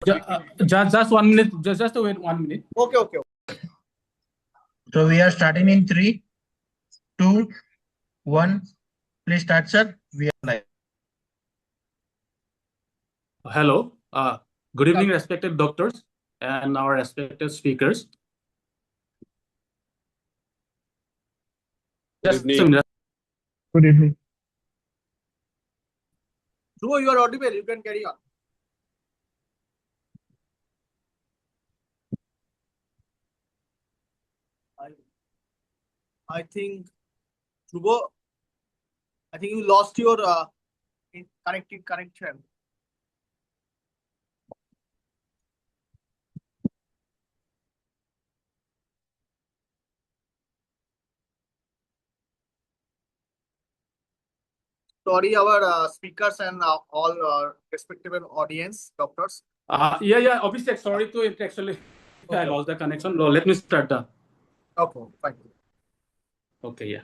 Just 1 minute. Just wait 1 minute. Okay. So we are starting in 3, 2, 1. Please start, sir. We are live. Hello. Good evening, respected doctors and our respected speakers. Just a minute. Good evening. Dhruv, you are audible. You can carry on. I think, Dhruv, I think you lost your connection. Sorry, our speakers and all respective audience, doctors. Yeah. Obviously, sorry to it. Actually, I lost the connection. No, let me start the. Okay, fine. Okay, yeah.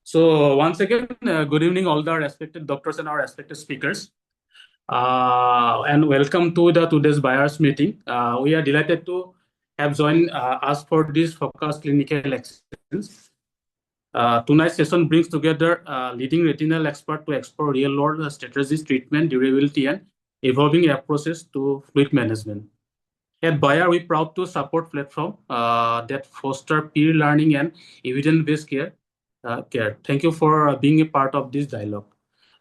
So once again, good evening, all the respected doctors and our respected speakers, and welcome to today's buyers meeting. We are delighted to have joined us for this focused clinical excellence. Tonight's session brings together leading retinal expert to explore real-world strategies, treatment, durability, and evolving approaches to fluid management. At Bayer, we're proud to support platform that foster peer learning and evidence-based care. Thank you for being a part of this dialogue.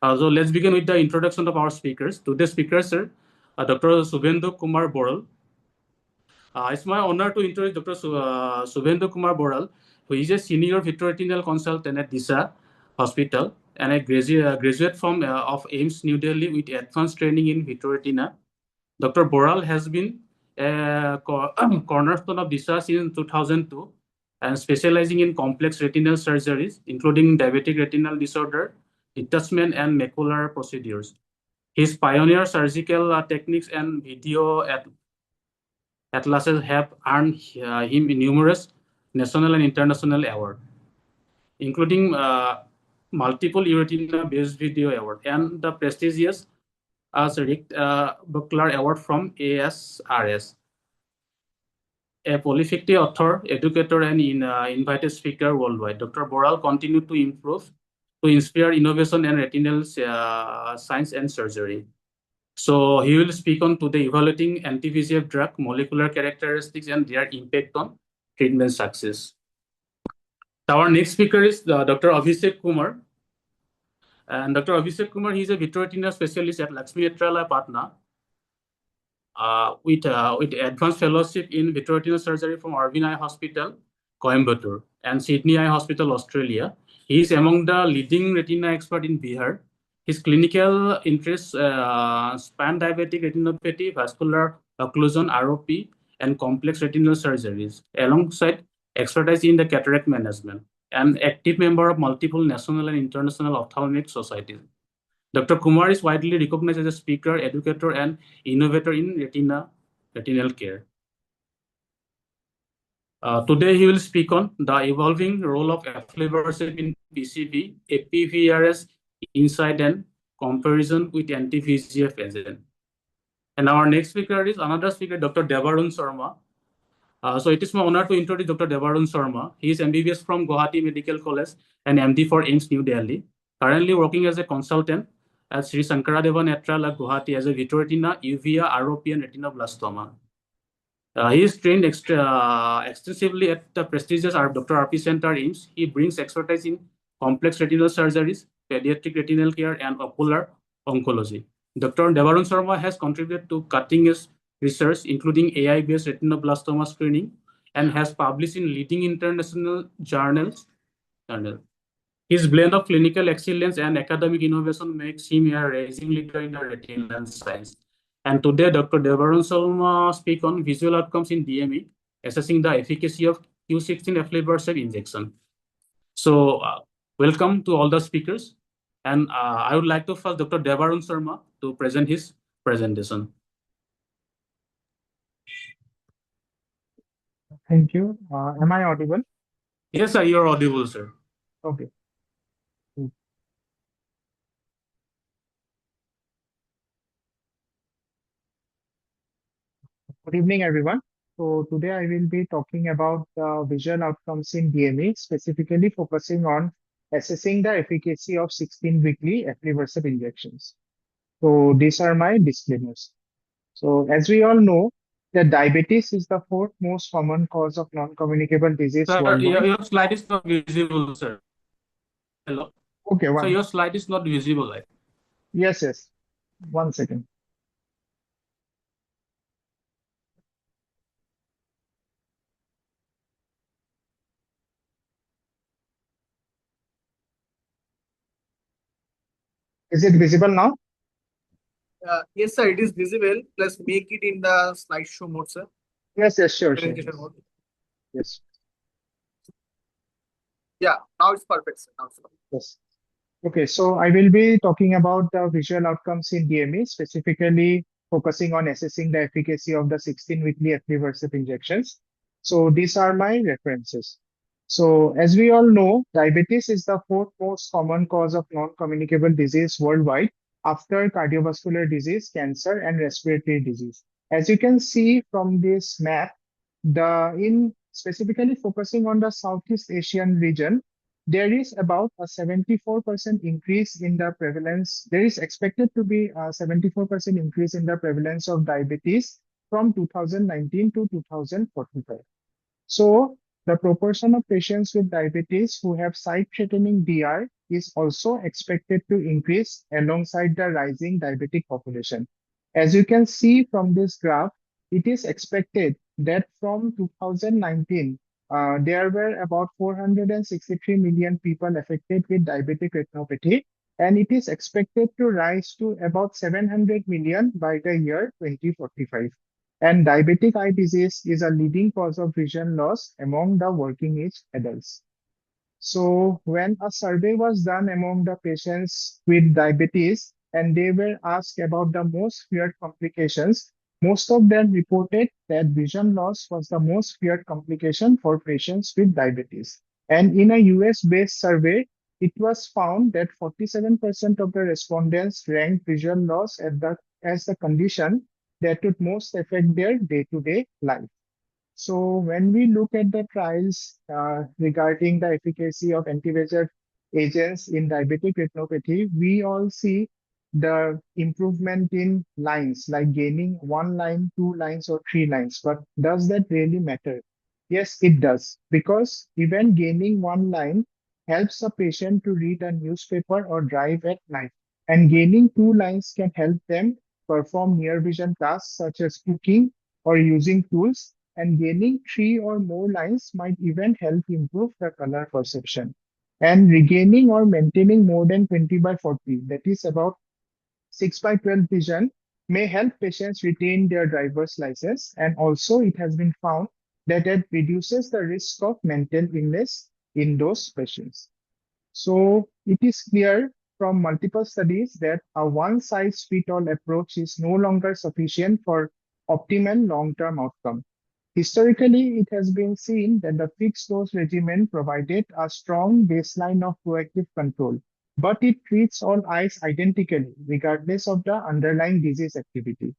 So let's begin with the introduction of our speakers. Today's speakers are Dr. Subhendu Kumar Boral. It's my honor to introduce Dr. Subhendu Kumar Boral, who is a senior vitreoretinal consultant at Disha Hospital and a graduate from of AIIMS New Delhi with advanced training in vitreoretina. Dr. Boral has been a cornerstone of Disha since 2002 and specializing in complex retinal surgeries, including diabetic retinal disorder, detachment, and macular procedures. His pioneer surgical techniques and video atlases have earned him numerous national and international awards, including multiple Euretina Best Video Award and the prestigious Rick Buckler Award from ASRS. A prolific author, educator, and invited speaker worldwide, Dr. Boral continued to inspire innovation and retinal science and surgery. So he will speak on today evaluating anti-VEGF drug molecular characteristics and their impact on treatment success. Our next speaker is Dr. Abhishek Kumar. And Dr. Abhishek Kumar, he is a vitreoretina specialist at Lakshmi Nethralaya Patna with advanced fellowship in vitreoretinal surgery from Arvind Eye Hospital, Coimbatore, and Sydney Eye Hospital, Australia. He is among the leading retina expert in Bihar. His clinical interests span diabetic retinopathy, vascular occlusion, ROP, and complex retinal surgeries, alongside expertise in the cataract management, and active member of multiple national and international ophthalmic societies. Dr. Kumar is widely recognized as a speaker, educator, and innovator in retinal care. Today, he will speak on the evolving role of aflibercept in PCV, APVRS, insight and comparison with anti-VEGF agent. And our next speaker is another speaker, Dr. Devarun Sharma. So it is my honor to introduce Dr. Devarun Sharma. He is MBBS from Guwahati Medical College and MD for AIIMS New Delhi. Currently working as a consultant at Sri Sankaradeva Nethralaya Guwahati as a vitreoretina, uvea, ROP, and retinoblastoma. He is trained extensively at the prestigious Dr. RP Center AIIMS. He brings expertise in complex retinal surgeries, pediatric retinal care, and ocular oncology. Dr. Devarun Sharma has contributed to cutting-edge research, including AI-based retinoblastoma screening, and has published in leading international journals. His blend of clinical excellence and academic innovation makes him a rising leader in the retinal science. And today, Dr. Devarun Sharma speak on visual outcomes in DME, assessing the efficacy of Q16 aflibercept injection. So, welcome to all the speakers. And I would like to first Dr. Devarun Sharma to present his presentation. Thank you. Am I audible? Yes, sir, you're audible, sir. Okay. Good evening, everyone. So today I will be talking about visual outcomes in DME, specifically focusing on assessing the efficacy of 16 weekly aflibercept injections. So these are my disclaimers. So as we all know, that diabetes is the fourth most common cause of non-communicable disease Sir, worldwide. your slide is not visible, sir. Hello. Okay, So your slide is not visible. yes. 1 second. Is it visible now? Yes, sir, it is visible. Let's make it in the slideshow mode, sir. Yes, sure. Presentation mode. Yes. Yeah, now it's perfect, sir. Now it's perfect. Yes. Okay, so I will be talking about the visual outcomes in DME, specifically focusing on assessing the efficacy of the 16 weekly aflibercept injections. So these are my references. So as we all know, diabetes is the fourth most common cause of non-communicable disease worldwide after cardiovascular disease, cancer, and respiratory disease. As you can see from this map, in specifically focusing on the Southeast Asian region, there is about a 74% increase in the prevalence. There is expected to be a 74% increase in the prevalence of diabetes from 2019 to 2045. So the proportion of patients with diabetes who have sight-threatening DR is also expected to increase alongside the rising diabetic population. As you can see from this graph, it is expected that from 2019, there were about 463 million people affected with diabetic retinopathy, and it is expected to rise to about 700 million by the year 2045. And diabetic eye disease is a leading cause of vision loss among the working age adults. So when a survey was done among the patients with diabetes and they were asked about the most feared complications, most of them reported that vision loss was the most feared complication for patients with diabetes. And in a US-based survey, it was found that 47% of the respondents ranked vision loss as the condition that would most affect their day-to-day life. So when we look at the trials regarding the efficacy of anti-VEGF agents in diabetic retinopathy, we all see the improvement in lines, like gaining 1 line, 2 lines, or 3 lines. But does that really matter? Yes, it does, because even gaining 1 line helps a patient to read a newspaper or drive at night. And gaining 2 lines can help them perform near vision tasks such as cooking or using tools, and gaining 3 or more lines might even help improve the color perception. And regaining or maintaining more than 20/40, that is about 6/12 vision, may help patients retain their driver's license. And also it has been found that it reduces the risk of mental illness in those patients. So it is clear from multiple studies that a one-size-fits-all approach is no longer sufficient for optimal long-term outcome. Historically, it has been seen that the fixed dose regimen provided a strong baseline of proactive control, but it treats all eyes identically, regardless of the underlying disease activity.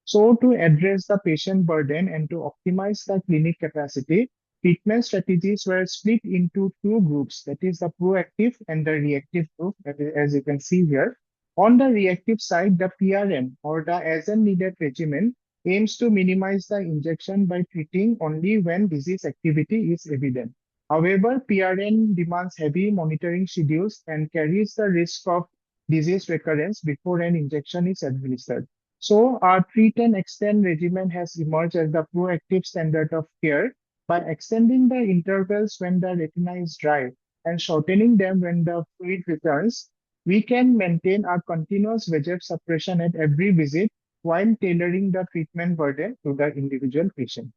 So, to address the patient burden and to optimize the clinic capacity, treatment strategies were split into two groups, that is the proactive and the reactive group, as you can see here. On the reactive side, the PRN or the as and needed regimen aims to minimize the injection by treating only when disease activity is evident. However, PRN demands heavy monitoring schedules and carries the risk of disease recurrence before an injection is administered. So, our treat and extend regimen has emerged as the proactive standard of care by extending the intervals when the retina is dry and shortening them when the fluid returns. We can maintain a continuous VEGF suppression at every visit while tailoring the treatment burden to the individual patient.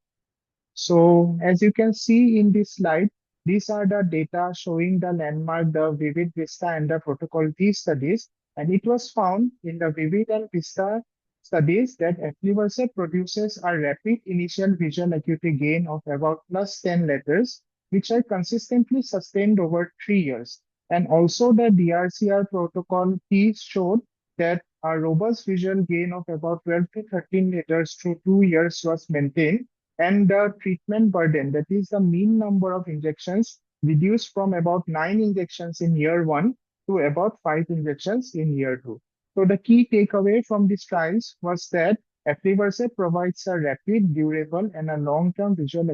So as you can see in this slide, these are the data showing the landmark, the VIVID, VISTA, and the Protocol T studies. And it was found in the VIVID and VISTA studies that aflibercept produces a rapid initial visual acuity gain of about plus 10 letters, which are consistently sustained over 3 years. And also the DRCR Protocol T showed that a robust visual gain of about 12 to 13 letters through 2 years was maintained, and the treatment burden, that is the mean number of injections, reduced from about 9 injections in year 1 to about 5 injections in year 2. So the key takeaway from these trials was that aflibercept provides a rapid, durable, and a long-term visual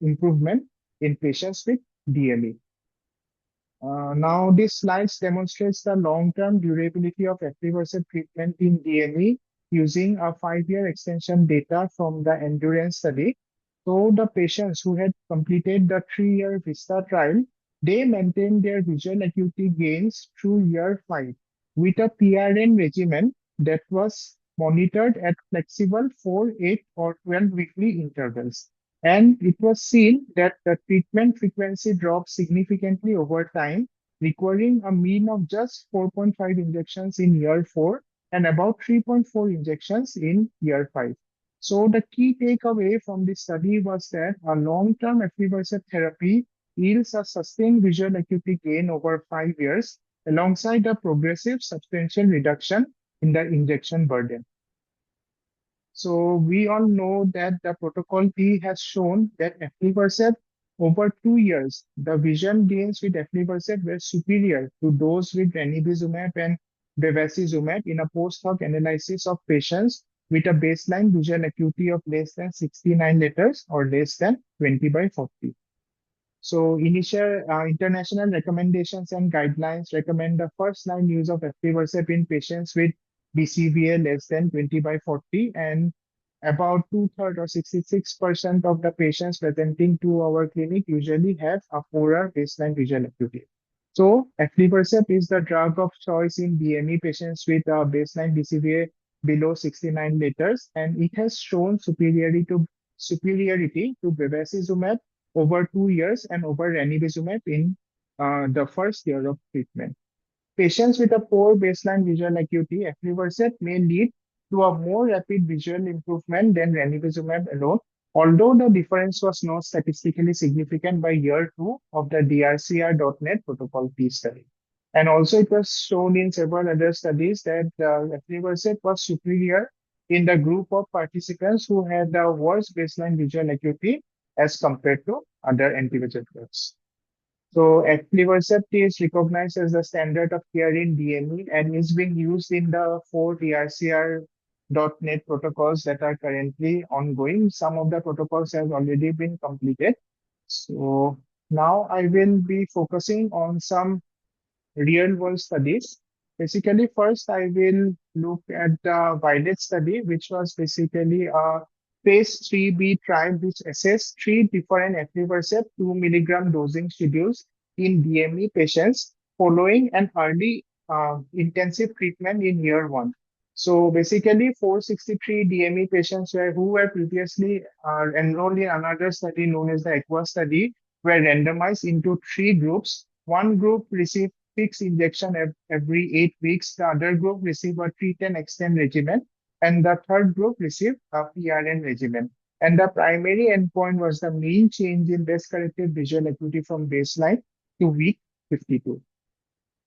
improvement in patients with DME. Now, this slides demonstrates the long-term durability of aflibercept treatment in DME using a 5-year extension data from the endurance study. So the patients who had completed the 3-year VISTA trial, they maintained their visual acuity gains through year 5 with a PRN regimen that was monitored at flexible 4, 8, or 12 weekly intervals. And it was seen that the treatment frequency dropped significantly over time, requiring a mean of just 4.5 injections in year 4 and about 3.4 injections in year 5. So the key takeaway from this study was that a long-term aflibercept therapy yields a sustained visual acuity gain over 5 years, alongside a progressive substantial reduction in the injection burden. So we all know that the protocol T has shown that aflibercept over 2 years, the vision gains with aflibercept were superior to those with ranibizumab and bevacizumab in a post-hoc analysis of patients with a baseline visual acuity of less than 69 letters or less than 20/40. So initial international recommendations and guidelines recommend the first-line use of aflibercept in patients with BCVA less than 20/40, and about 2/3 or 66% of the patients presenting to our clinic usually have a poorer baseline visual acuity. So aflibercept is the drug of choice in DME patients with a baseline BCVA below 69 letters, and it has shown superiority to bevacizumab over 2 years and over ranibizumab in the first year of treatment. Patients with a poor baseline visual acuity, aflibercept may lead to a more rapid visual improvement than ranibizumab alone, although the difference was not statistically significant by year 2 of the DRCR.net protocol P study. And also it was shown in several other studies that aflibercept was superior in the group of participants who had the worst baseline visual acuity as compared to other anti-VEGF drugs. So aflibercept is recognized as the standard of care in DME and is being used in the 4 DRCR.net protocols that are currently ongoing. Some of the protocols have already been completed. So now I will be focusing on some real-world studies. Basically, first I will look at the Violet study, which was basically a phase 3B trial which assessed 3 different aflibercept 2 milligram dosing schedules in DME patients following an early intensive treatment in year 1. So basically 463 DME patients who were previously enrolled in another study known as the AQUA study were randomized into 3 groups. One group received fixed injection every 8 weeks. The other group received a treat and extend regimen, and the third group received a PRN regimen. And the primary endpoint was the mean change in best corrected visual acuity from baseline to week 52.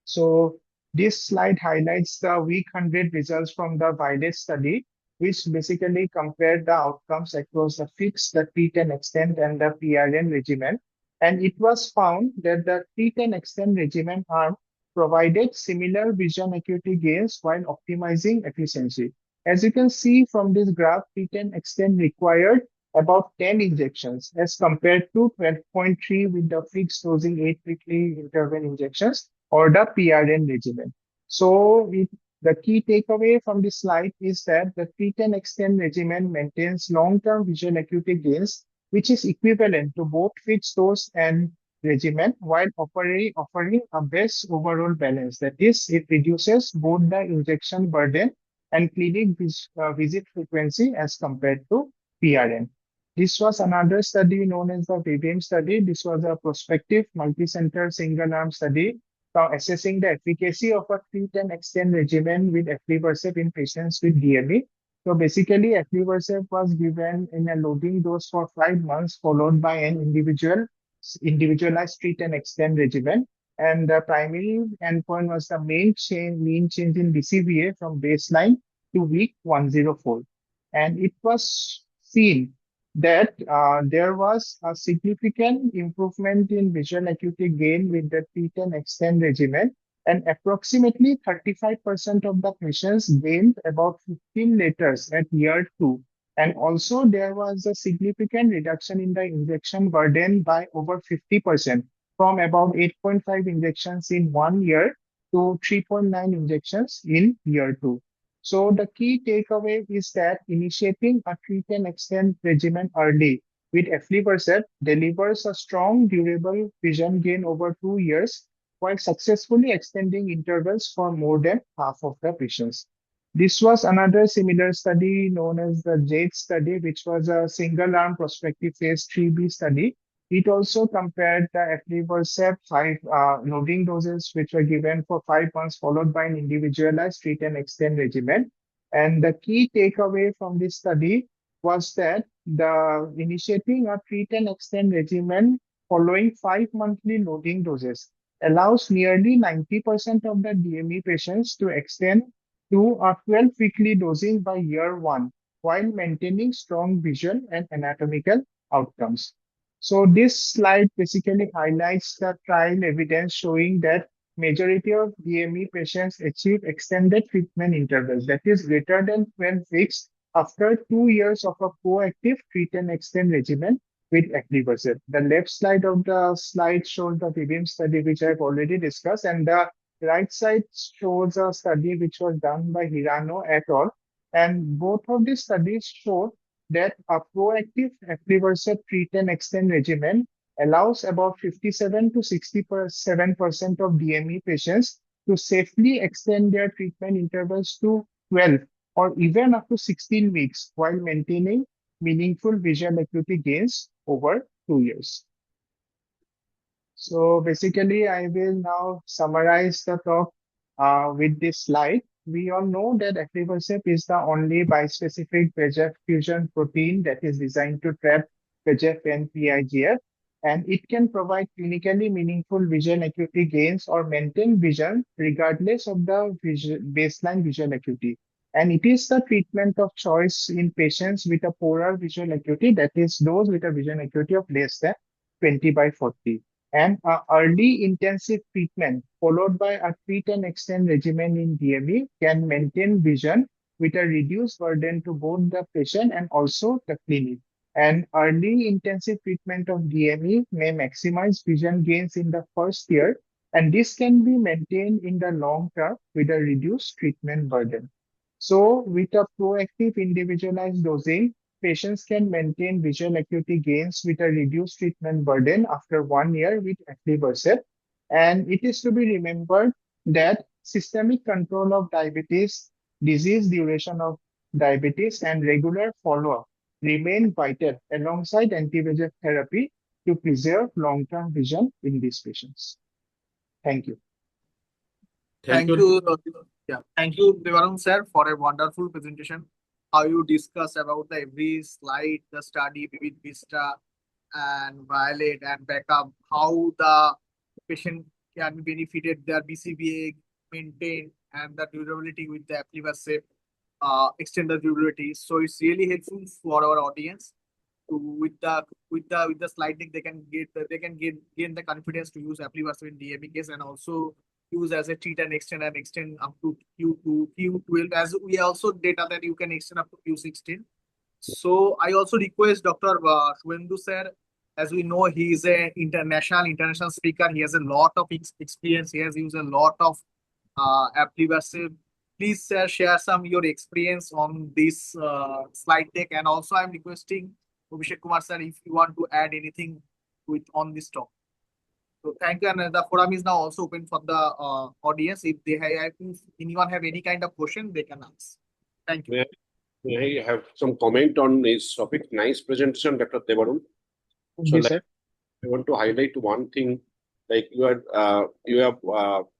So this slide highlights the week 100 results from the Violet study, which basically compared the outcomes across the fixed, the treat and extend, and the PRN regimen. And it was found that the treat and extend regimen arm provided similar vision acuity gains while optimizing efficiency. As you can see from this graph, treat and extend required about 10 injections as compared to 12.3 with the fixed dosing 8 weekly interval injections or the PRN regimen. So the key takeaway from this slide is that the treat and extend regimen maintains long-term visual acuity gains, which is equivalent to both fixed dose and regimen, while offering a best overall balance. That is, it reduces both the injection burden and clinic visit frequency as compared to PRN. This was another study known as the VIVIAN study. This was a prospective multi-center single-arm study assessing the efficacy of a treat and extend regimen with aflibercept in patients with DME. So basically, aflibercept was given in a loading dose for 5 months, followed by an individualized treat and extend regimen. And the primary endpoint was the mean change in BCVA from baseline to week 104. And it was seen that there was a significant improvement in visual acuity gain with the treat and extend regimen, and approximately 35% of the patients gained about 15 letters at year 2. And also there was a significant reduction in the injection burden by over 50%, from about 8.5 injections in 1 year to 3.9 injections in year 2. So the key takeaway is that initiating a treat and extend regimen early with aflibercept delivers a strong, durable vision gain over 2 years while successfully extending intervals for more than half of the patients. This was another similar study known as the JADE study, which was a single-arm prospective phase 3B study. It also compared the aflibercept 5 loading doses, which were given for 5 months, followed by an individualized treat and extend regimen. And the key takeaway from this study was that the initiating a treat and extend regimen following 5 monthly loading doses allows nearly 90% of the DME patients to extend to a 12 weekly dosing by year 1 while maintaining strong vision and anatomical outcomes. So this slide basically highlights the trial evidence showing that majority of DME patients achieve extended treatment intervals, that is greater than 12 weeks after 2 years of a proactive treat and extend regimen with aflibercept. The left side of the slide shows the VIVIM study, which I've already discussed, and the right side shows a study which was done by Hirano et al. And both of these studies showed that a proactive aflibercept treat and extend regimen allows about 57 to 67% of DME patients to safely extend their treatment intervals to 12 or even up to 16 weeks while maintaining meaningful visual acuity gains over 2 years. So basically, I will now summarize the talk with this slide. We all know that aflibercept is the only bispecific VEGF fusion protein that is designed to trap VEGF and PIGF, and it can provide clinically meaningful visual acuity gains or maintain vision regardless of the baseline visual acuity. And it is the treatment of choice in patients with a poorer visual acuity, that is those with a vision acuity of less than 20/40. And early intensive treatment followed by a treat and extend regimen in DME can maintain vision with a reduced burden to both the patient and also the clinic. And early intensive treatment of DME may maximize vision gains in the first year, and this can be maintained in the long term with a reduced treatment burden. So with a proactive individualized dosing, patients can maintain visual acuity gains with a reduced treatment burden after 1 year with aflibercept. And it is to be remembered that systemic control of diabetes, disease duration of diabetes, and regular follow-up remain vital alongside anti-VEGF therapy to preserve long-term vision in these patients. Thank you. Thank you. Thank you, Devarun sir, for a wonderful presentation. How you discuss about the every slide, the study with Vista and Violet and backup, how the patient can be benefited, their BCVA maintained, and the durability with the aflibercept extended durability. So it's really helpful for our audience. With the slide deck, they can gain the confidence to use aflibercept in DME case and also use as a treat and extend up to Q2, Q12, as we also data that you can extend up to Q16. So I also request Dr. Shubhendu sir, as we know, he is an international speaker. He has a lot of experience. He has used a lot of aflibercept. Please sir, share some your experience on this slide deck. And also I'm requesting Abhishek Kumar sir, if you want to add anything on this talk. So thank you, and the forum is now also open for the audience. If anyone have any kind of question, they can ask. Thank you. May I have some comment on this topic? Nice presentation, Dr. Devarun. So Yes, sir. I want to highlight one thing. Like you have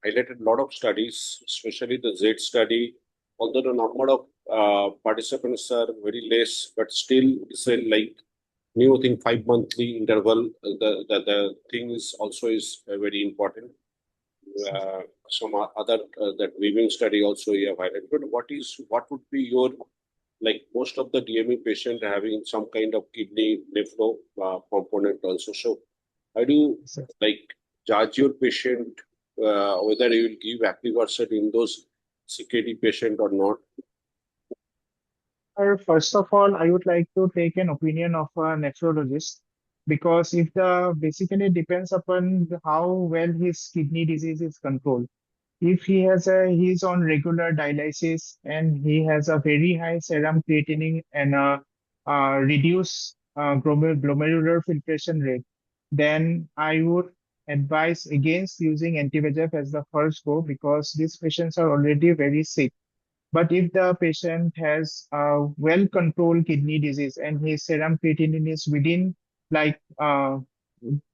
highlighted a lot of studies, especially the Z study. Although the number of participants are very less, but still it's a like new thing, 5 monthly interval. The thing is also very important. some other that weaving study also you have highlighted. But what would be your, like most of the DME patient having some kind of kidney nephro component also. So how do you Sir. like judge your patient whether you will give aflibercept in those CKD patient or not? First of all, I would like to take an opinion of a nephrologist because if the basically depends upon how well his kidney disease is controlled. If he's on regular dialysis and he has a very high serum creatinine and a reduced glomerular filtration rate, then I would advise against using anti-VEGF as the first go because these patients are already very sick. But if the patient has a well-controlled kidney disease and his serum creatinine is within like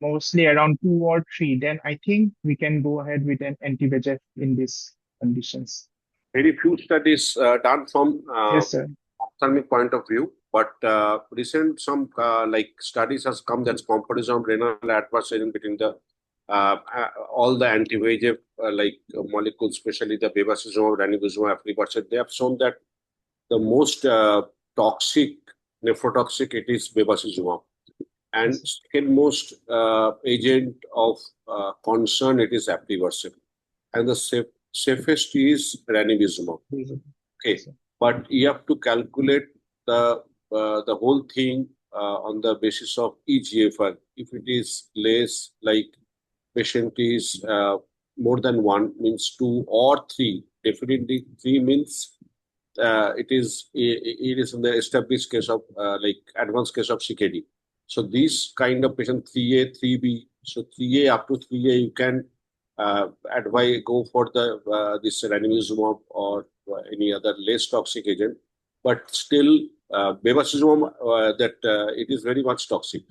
mostly around 2 or 3, then I think we can go ahead with an anti-VEGF in these conditions. Very few studies done from Yes, sir. ophthalmic point of view, but recent some like studies has come that's comparison of renal adverse event between the all the anti-VEGF like molecules, especially the bevacizumab, ranibizumab, aflibercept. They have shown that the most toxic, nephrotoxic, it is bevacizumab. And second most agent of concern, it is aflibercept. And the safest is ranibizumab. Okay, but you have to calculate the whole thing on the basis of eGFR. If it is less, like patient is more than 1, means 2 or 3. Definitely 3 means it is in the established case of like advanced case of CKD. So these kind of patient 3A, 3B. So 3A up to 3A you can advise go for the this ranibizumab or any other less toxic agent. But still bevacizumab that it is very much toxic.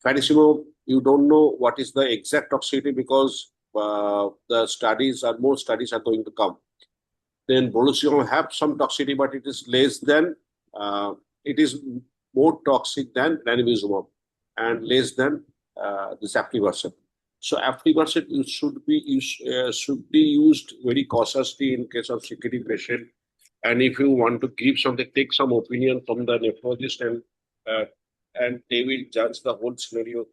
Faricimab, you don't know what is the exact toxicity because the more studies are going to come. Then brolucizumab have some toxicity, but it is less than, it is more toxic than ranibizumab and less than this aflibercept. So aflibercept should be used very cautiously in case of CKD patient. And if you want to give something, take some opinion from the nephrologist and they will judge the whole scenario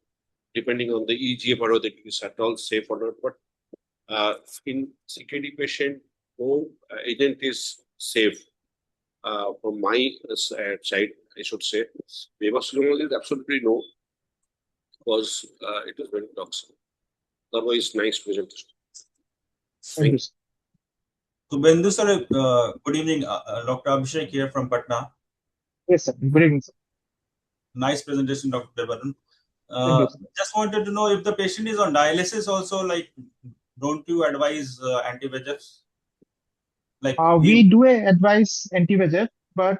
depending on the eGFR whether it is at all safe or not. But in CKD patient, no agent is safe. From my side, I should say, bevacizumab is absolutely no, because it is very toxic. Otherwise, nice presentation. Thank you, sir. Subhendu sir, good evening. Dr. Abhishek here from Patna. Yes, sir. Good evening, sir. Nice presentation, Dr. Devaran. Thank you, sir. Just wanted to know if the patient is on dialysis also, like, don't you advise anti-VEGFs? Like We do advise anti-VEGF, but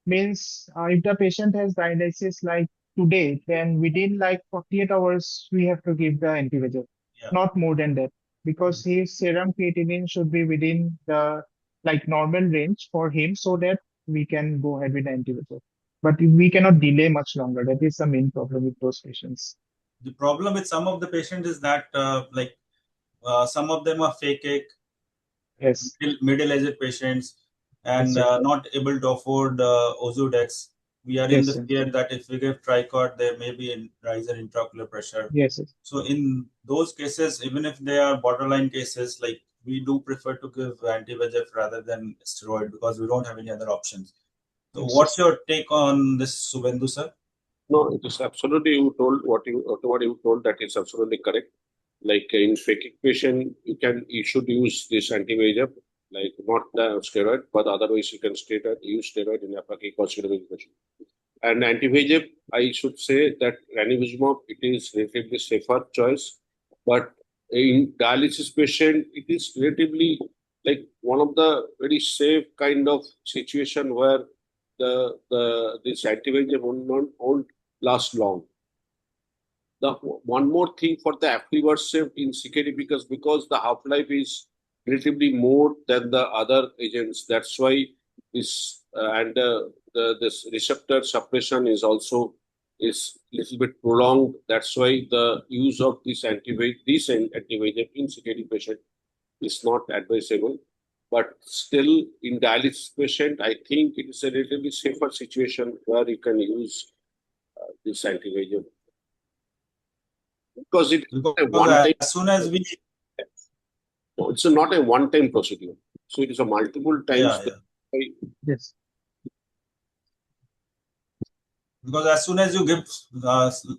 means if the patient has dialysis like today, then within like 48 hours, we have to give the anti-VEGF, Yeah. not more than that, because his serum creatinine should be within the like normal range for him so that we can go ahead with the anti-VEGF. But we cannot delay much longer. That is the main problem with those patients. The problem with some of the patients is that some of them are phakic, Yes. middle-aged patients, and Yes, sir. not able to afford Ozurdex. We are in Yes, the sir. fear that if we give Tricort, there may be a rise in intraocular pressure. Yes, yes. So in those cases, even if they are borderline cases, like we do prefer to give anti-VEGF rather than steroid because we don't have any other options. So Yes, what's your take on this, Subhendu sir? No, it is absolutely, you told what you told, that is absolutely correct. Like in phakic patient, you should use this anti-VEGF, like not the steroid, but otherwise you can use steroid in a phakic or pseudophilic patient. And anti-VEGF, I should say that ranibizumab, it is relatively safer choice, but in dialysis patient, it is relatively like one of the very safe kind of situation where this anti-VEGF won't last long. The one more thing for the aflibercept in CKD, because the half-life is relatively more than the other agents. That's why this this receptor suppression is also little bit prolonged. That's why the use of this anti-VEGF in CKD patient is not advisable. But still, in dialysis patient, I think it is a relatively safer situation where you can use this anti-VEGF. Because it's a one-time. As soon as we, No, it's not a one-time procedure. So it is a multiple times. Yes. Because as soon as you give,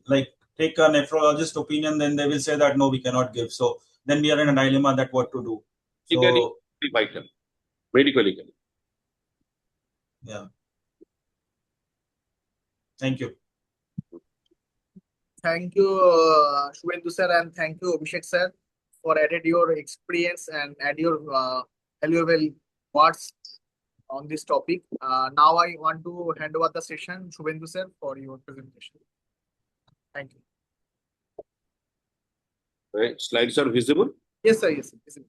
like take a nephrologist opinion, then they will say that no, we cannot give. So then we are in a dilemma that what to do. So Vital, medically. yeah. Thank you. Thank you, Shubhendu sir, and thank you, Abhishek sir, for added your experience and add your valuable words on this topic. Now I want to hand over the session, Shubhendu sir, for your presentation. Thank you. Right, slides are visible. Yes, sir. Yes, sir.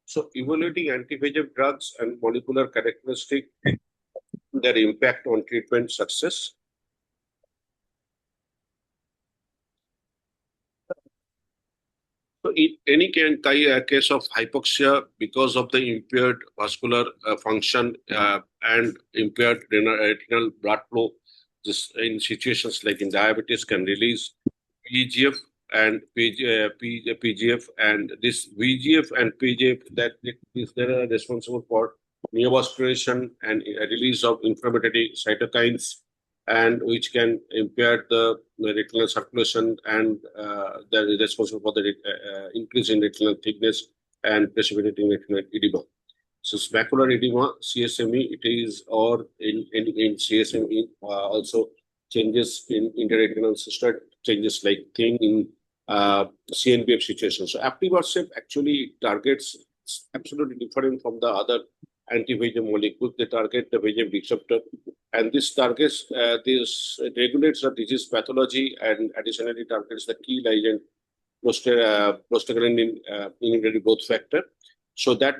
So evaluating anti-VEGF drugs and molecular characteristic, their impact on treatment success. So in any case of hypoxia because of the impaired vascular function and impaired retinal blood flow, this in situations like in diabetes can release VEGF and PGF, and this VEGF and PGF that they are responsible for neovascularization and release of inflammatory cytokines, and which can impair the retinal circulation, and that is responsible for the increase in retinal thickness and precipitating retinal edema. So macular edema, CSME, it is, or in CSME also changes in intraretinal cystoid, changes like thing in CNVF situation. So aflibercept actually targets absolutely different from the other anti-VEGF molecules. They target the VEGF receptor, and this targets this regulates the disease pathology and additionally targets the key ligand prostaglandin inhibitory growth factor. So that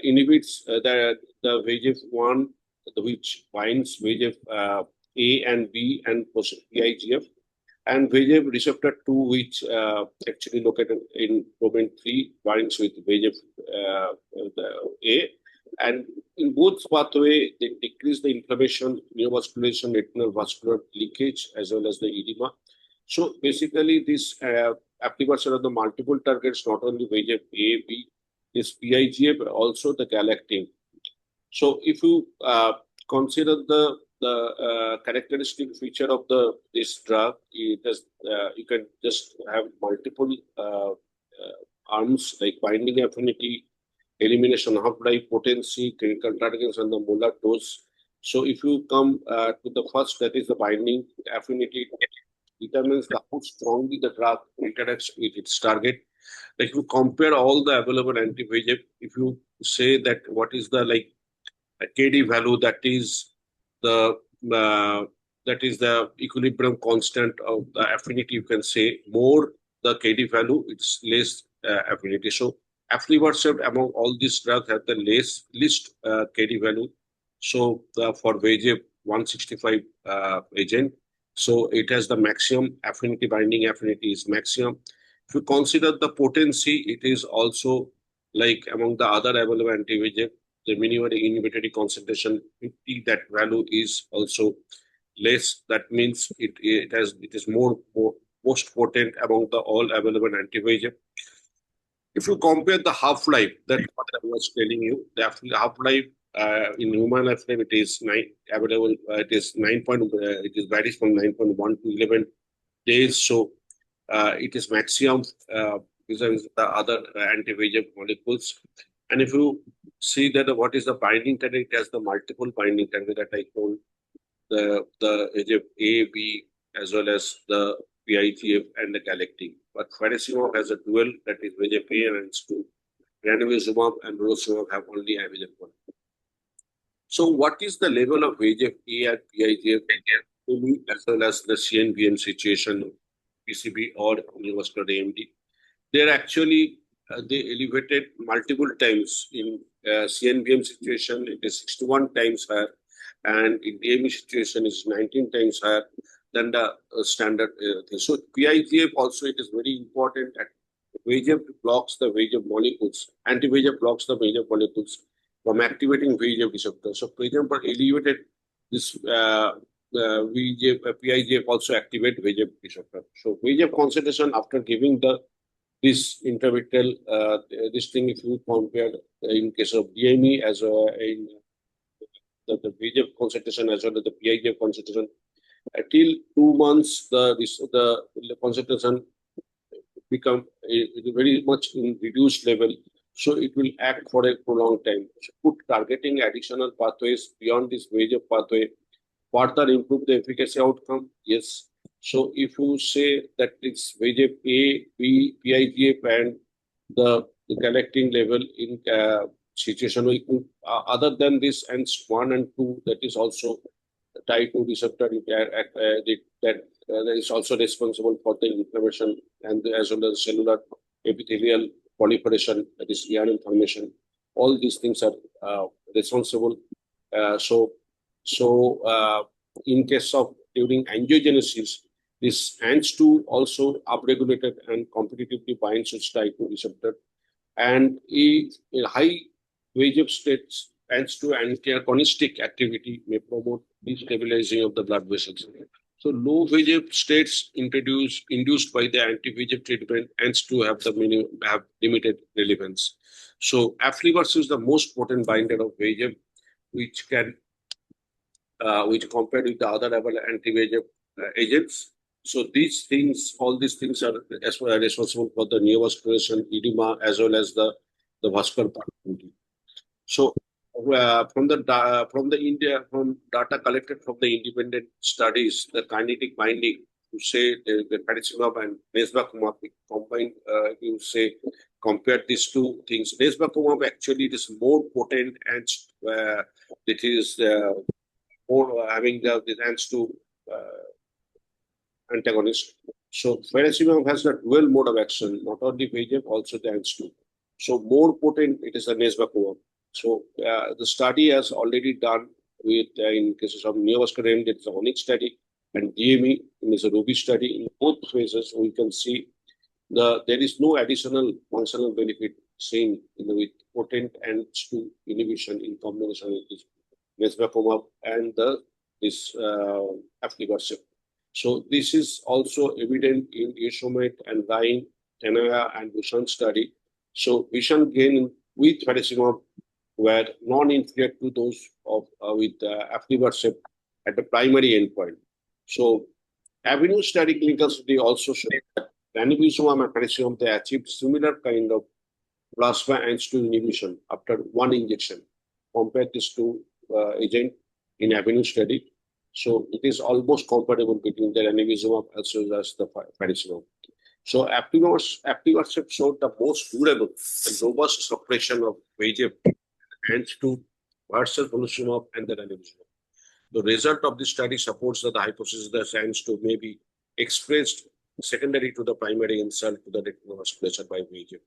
inhibits the VEGF1, which binds VEGF A and B and PIGF, and VEGF receptor 2, which actually located in domain 3, binds with VEGF A. And in both pathway, they decrease the inflammation, neovascularization, retinal vascular leakage, as well as the edema. So basically, this aflibercept are the multiple targets, not only VEGF A, B, this PIGF, but also the galectin. So if you consider the characteristic feature of this drug, it has, you can just have multiple arms like binding affinity, elimination half-life, potency, clinical targets, and the molar dose. So if you come to the first, that is the binding affinity, determines how strongly the drug interacts with its target. Like if you compare all the available anti-VEGF, if you say that what is the like a KD value, that is the equilibrium constant of the affinity, you can say more the KD value, it's less affinity. So aflibercept among all these drugs have the least KD value. So for VEGF 165 agent, so it has the maximum affinity, binding affinity is maximum. If you consider the potency, it is also like among the other available anti-VEGF, the minimum inhibitory concentration 50, that value is also less. That means it is most potent among the all available anti-VEGF. If you compare the half-life, that what I was telling you, the half-life in human lifetime, it is available. It is 9. It is varies from 9.1 to 11 days. So it is maximum vis-a-vis the other anti-VEGF molecules. And if you see that what is the binding target, it has the multiple binding target that I told, the VEGF A, B, as well as the PIGF and the galectin. But faricimab has a dual, that is VEGF A and S2. Ranibizumab and rozanolixizumab have only VEGF 1. So what is the level of VEGF A and PIGF as well as the CNVM situation, PCB or neovascular AMD? They're actually they elevated multiple times. In CNVM situation, it is 61 times higher, and in AMD situation is 19 times higher than the standard thing. So PIGF also, it is very important at VEGF blocks the VEGF molecules. Anti-VEGF blocks the VEGF molecules from activating VEGF receptor. So, for example, elevated this VEGF, PIGF also activate VEGF receptor. So, VEGF concentration after giving this intravitreal this thing, if you compare in case of DME as in the VEGF concentration as well as the PIGF concentration, till 2 months the concentration become very much in reduced level, so it will act for a prolonged time. So put targeting additional pathways beyond this VEGF pathway further improve the efficacy outcome. Yes. So if you say that it's VEGF A, B, PIGF and the collecting level in situation other than this ANGST1 and 2, that is also type 2 receptor that is also responsible for the inflammation and as well as cellular epithelial proliferation, that is ERM formation. All these things are responsible. In case of during angiogenesis, this ANGST2 also upregulated and competitively binds with type 2 receptor. And a high VEGF states ANGST2 antagonistic activity may promote destabilizing of the blood vessels. So low VEGF states induced by the anti-VEGF treatment ANGST2 have limited relevance. So aflibercept is the most potent binder of VEGF, which compared with the other anti-VEGF agents. So all these things are responsible for the neovascularization, edema, as well as the vascular permeability. So from data collected from the independent studies, the kinetic binding, you say the faricimab and nesvakumab combined, you say compare these two things. Nesvakumab actually it is more potent and it is more having the ANGST2 antagonist. So faricimab has a dual mode of action, not only VEGF, also the ANGST2. So more potent it is the nesvakumab. So the study has already done with in cases of neovascular AMD, it's a ONYX study, and DME is a RUBY study. In both phases, we can see there is no additional functional benefit seen with potent ANGST2 inhibition in combination with this nesvakumab and this aflibercept. So this is also evident in Yeshomet and Ryan, Tenaya and Bhushan study. So vision gain with faricimab were non-inferior to those of with aflibercept at the primary endpoint. So Avenue study clinical study also showed that ranibizumab and faricimab, they achieved similar kind of plasma ANGST2 inhibition after one injection compared this to agent in Avenue study. So it is almost comparable between the ranibizumab as well as the faricimab. So aflibercept showed the most durable and robust suppression of VEGF ANGST2 versus faricimab and the ranibizumab. The result of this study supports the hypothesis that ANGST2 may be expressed secondary to the primary insult to the retinal vasculature by VEGF.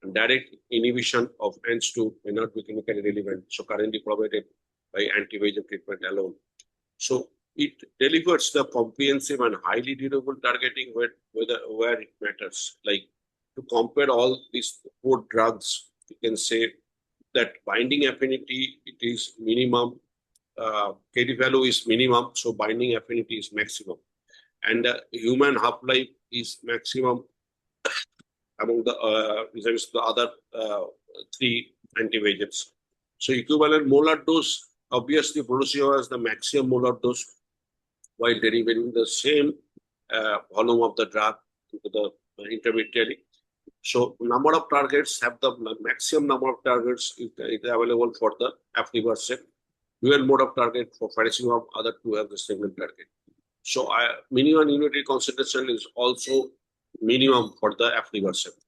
And direct inhibition of ANGST2 may not be clinically relevant, so currently provided by anti-VEGF treatment alone. So it delivers the comprehensive and highly durable targeting where it matters. Like to compare all these 4 drugs, you can say that binding affinity, it is minimum, KD value is minimum, so binding affinity is maximum. And human half-life is maximum among the other 3 anti-VEGFs. So equivalent molar dose, obviously Borussia has the maximum molar dose while delivering the same volume of the drug to the intermediary. So number of targets have the maximum number of targets is available for the aflibercept. Dual mode of target for faricimab, other 2 have the same target. So minimum unitary concentration is also minimum for the aflibercept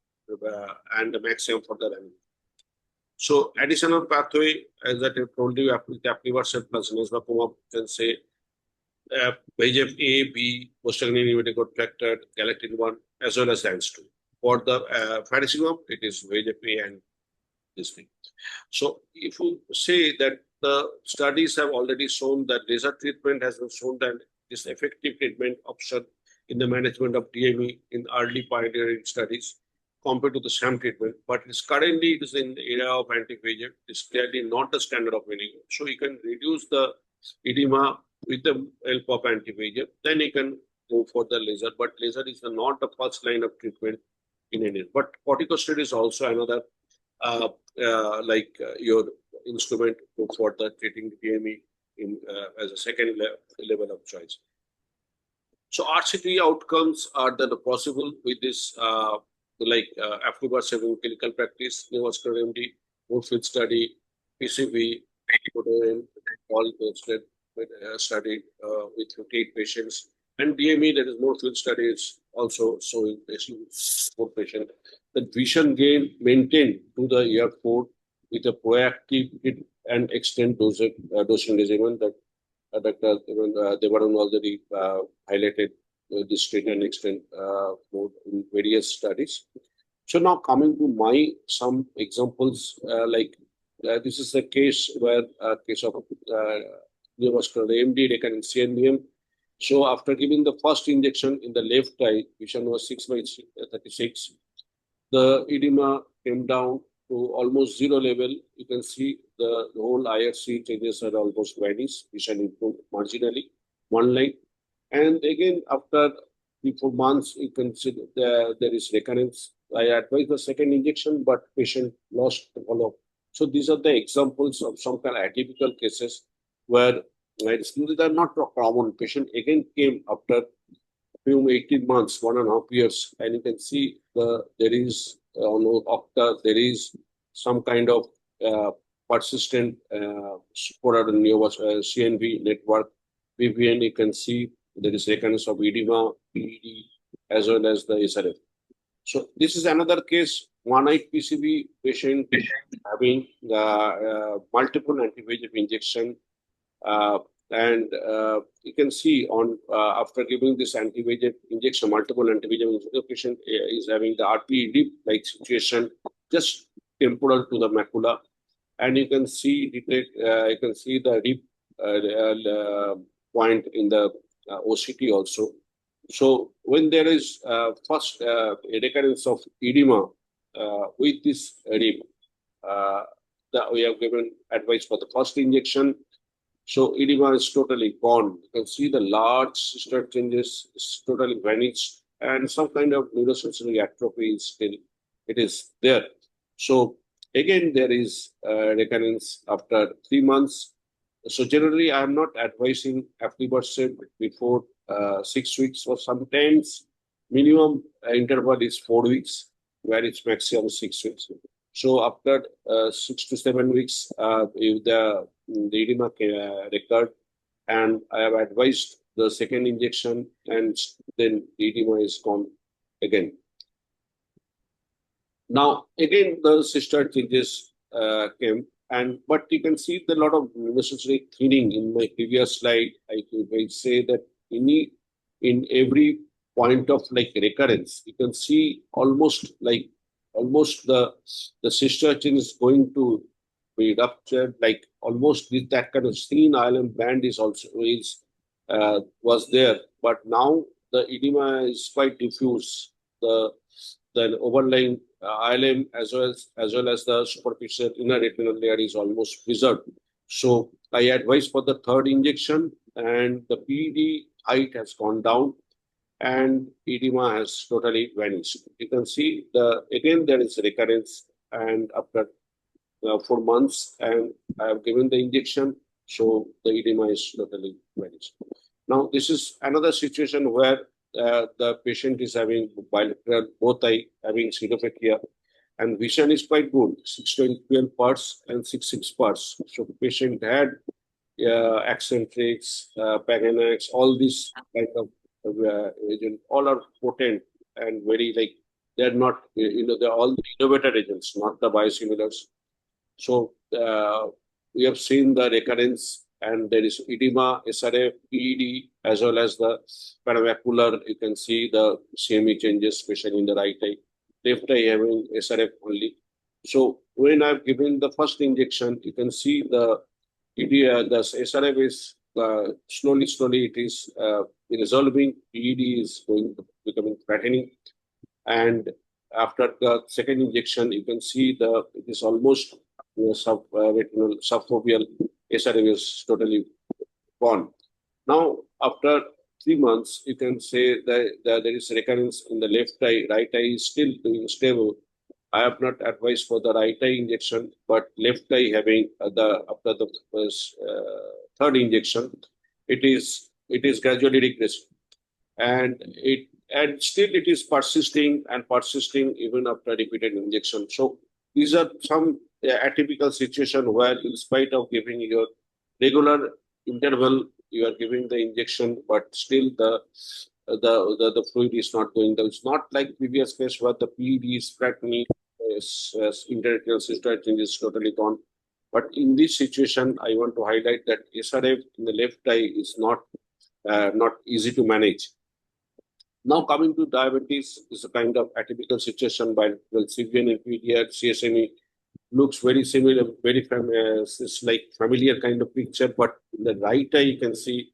and the maximum for the ranibizumab. So additional pathway, as I told you, aflibercept plus nesvakumab, can say VEGF A, B, postganglion inhibitor got factor, galectin-1, as well as ANGST2. For the faricimab, it is VEGF A and this thing. So if you say that the studies have already shown that laser treatment has shown that this effective treatment option in the management of DME in early pioneering studies. compared to the sham treatment, but it's currently it is in the area of anti-VEGF. It's clearly not the standard of winning. So you can reduce the edema with the help of anti-VEGF. Then you can go for the laser, but laser is not the first line of treatment in India. But corticosteroid is also another your instrument for the treating DME in as a second level of choice. So RCT outcomes are then possible with this aflibercept in clinical practice, neovascular MD, Moorfield study, PCV, all studied with 58 patients. And DME, that is Moorfield study, is also showing patients, 4 patients. The vision gain maintained to the year 4 with a proactive and extend dosing regimen that Dr. Devaran already highlighted this treat and extend mode in various studies. So now coming to some examples, this is a case where case of neovascular AMD, recurrent CNVM. So after giving the first injection in the left eye, vision was 6/36. The edema came down to almost 0 level. You can see the whole IRC changes are almost vanished. Vision improved marginally, 1 line. And again, after 3-4 months, you can see there is recurrence. I advise the second injection, but patient lost the follow-up. So these are the examples of some kind of atypical cases where these are not common. Patient again came after 18 months, 1.5 years, and you can see there is some kind of persistent CNV network. VPN, you can see there is recurrence of edema, PED, as well as the SRF. So this is another case, one-eyed PCV patient having multiple anti-VEGF injection. And you can see on after giving this anti-VEGF injection, multiple anti-VEGF injection, the patient is having the RPE dip-like situation, just temporal to the macula, and you can see the dip point in the OCT also. So when there is first recurrence of edema with this dip, we have given advice for the first injection. So edema is totally gone. You can see the large sister changes is totally vanished, and some kind of neurosensory atrophy is still there. So again, there is recurrence after 3 months. So generally, I am not advising aflibercept before 6 weeks, or sometimes minimum interval is 4 weeks, where it's maximum 6 weeks. So after 6 to 7 weeks, if the edema recurred, and I have advised the second injection, and then the edema is gone again. Now again, the sister changes came, but you can see the lot of necessary thinning in my previous slide. I say that in every point of recurrence, you can see almost the sister chain is going to be ruptured, almost with that kind of thin ILM band was there, but now the edema is quite diffuse. The overlying ILM as well as the superficial inner retinal layer is almost preserved. So I advise for the third injection, and the PED height has gone down, and edema has totally vanished. You can see again there is recurrence, and after 4 months, and I have given the injection, so the edema is totally vanished. Now this is another situation where the patient is having bilateral, both eye having pseudopecia, and vision is quite good, 6/12 parts and 6/6 parts. So the patient had Accentrix, Paganax, all these kind of agents, all are potent and very they're not, they're all the innovator agents, not the biosimilars. So we have seen the recurrence, and there is edema, SRF, PED, as well as the paramacular. You can see the CME changes, especially in the right eye. Left eye having SRF only. So when I've given the first injection, you can see the SRF is slowly it is resolving. PED is becoming fattening, and after the second injection, you can see it is almost retinal subfoveal SRM is totally gone. Now, after 3 months, you can say that there is recurrence in the left eye. Right eye is still doing stable. I have not advised for the right eye injection, but left eye having after the third injection, it is gradually regressing, and still it is persisting even after repeated injection. So these are some atypical situation where, in spite of giving your regular interval, you are giving the injection, but still the fluid is not going down. It's not like previous case where the PED is flattening, interretinal cystoid change is totally gone. But in this situation, I want to highlight that SRF in the left eye is not easy to manage. Now coming to diabetes is a kind of atypical situation by CVN and PDR, CSME looks very similar, very it's like familiar kind of picture, but in the right eye you can see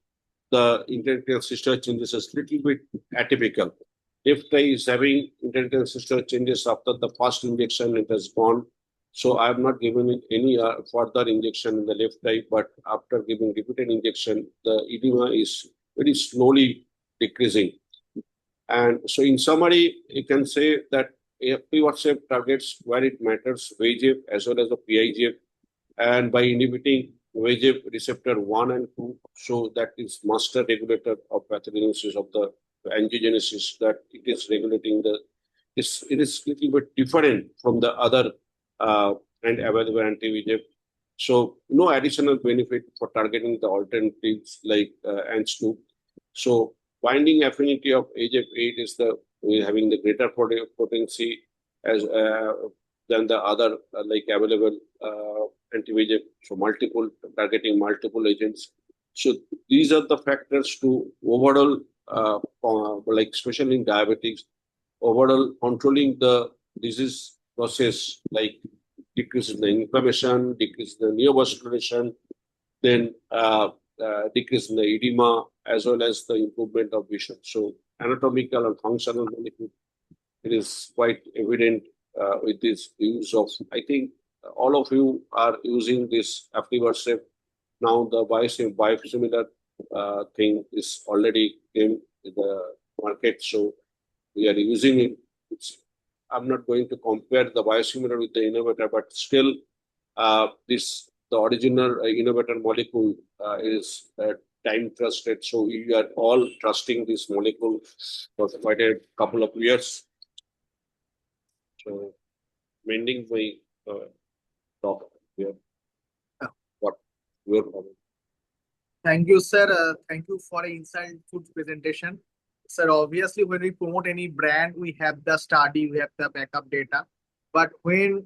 the interretinal cystoid changes is little bit atypical. Left eye is having interretinal cystoid changes after the first injection, it has gone. So I have not given it any further injection in the left eye, but after giving repeated injection, the edema is very slowly decreasing. And so in summary, you can say that aflibercept targets where it matters, VEGF as well as the PIGF, and by inhibiting VEGF receptor 1 and 2, so that is master regulator of pathogenesis of the angiogenesis, that it is regulating it is little bit different from the other and available anti-VEGF. So no additional benefit for targeting the alternatives like ANG2. So binding affinity of AGF8 is having the greater potency as than the other like available anti-VEGF. So targeting multiple agents. So these are the factors to overall, like especially in diabetes, overall controlling the disease process, like decrease in the inflammation, decrease in the neovascularization, then decrease in the edema, as well as the improvement of vision. So anatomical and functional benefit, it is quite evident with this use of, I think all of you are using this aflibercept. Now the biosimilar thing is already in the market, so we are using it. I'm not going to compare the biosimilar with the innovator, but still the original innovator molecule is time trusted. So we are all trusting this molecule for quite a couple of years. So, mending my talk here. What your comment? Thank you, sir. Thank you for an insightful presentation. Sir, obviously, when we promote any brand, we have the study, we have the backup data. But when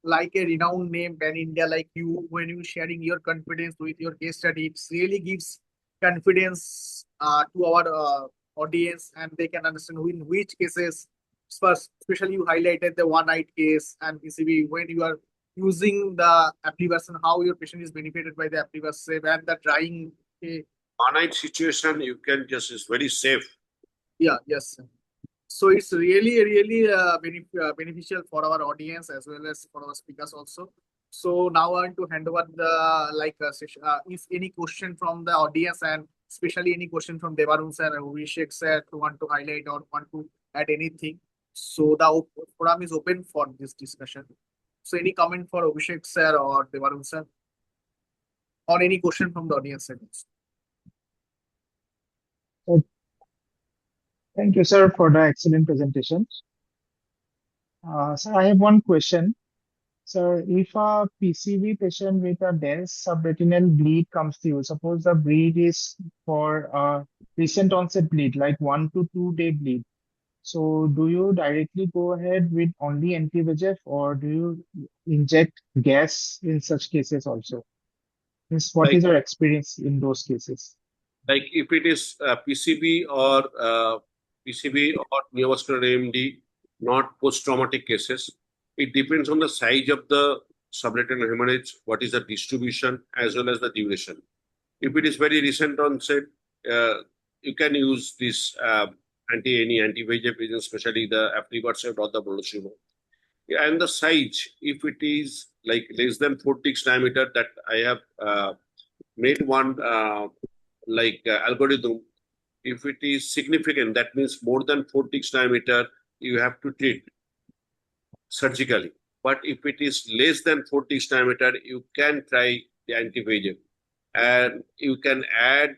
like a renowned name, Pan India like you, when you sharing your confidence with your case study, it really gives confidence to our audience, and they can understand in which cases, first, especially you highlighted the one-eyed case and PCB, when you are using the aflibercept, how your patient is benefited by the aflibercept, and the drying. One-eyed situation, you can just is very safe. Yeah, yes. So it's really beneficial for our audience as well as for our speakers also. So now I want to hand over the session. If any question from the audience, and especially any question from Devarun sir and Abhishek sir, who want to highlight or want to add anything. So the forum is open for this discussion. So any comment for Abhishek sir or Devarun sir, or any question from the audience sir? Thank you, sir, for the excellent presentation. Sir, I have one question. Sir, if a PCV patient with a dense subretinal bleed comes to you, suppose the bleed is for a recent onset bleed, like 1 to 2 day bleed. So do you directly go ahead with only anti-VEGF, or do you inject gas in such cases also? What is your experience in those cases? Like if it is PCB or neovascular AMD, not post-traumatic cases, it depends on the size of the subretinal hemorrhage, what is the distribution, as well as the duration. If it is very recent onset, you can use this anti-VEGF agent, especially the aflibercept or the bortezomib. And the size, if it is like less than 4 diameter, that I have made one algorithm. If it is significant, that means more than 4 diameter, you have to treat surgically. But if it is less than 4 diameter, you can try the anti-VEGF. And you can add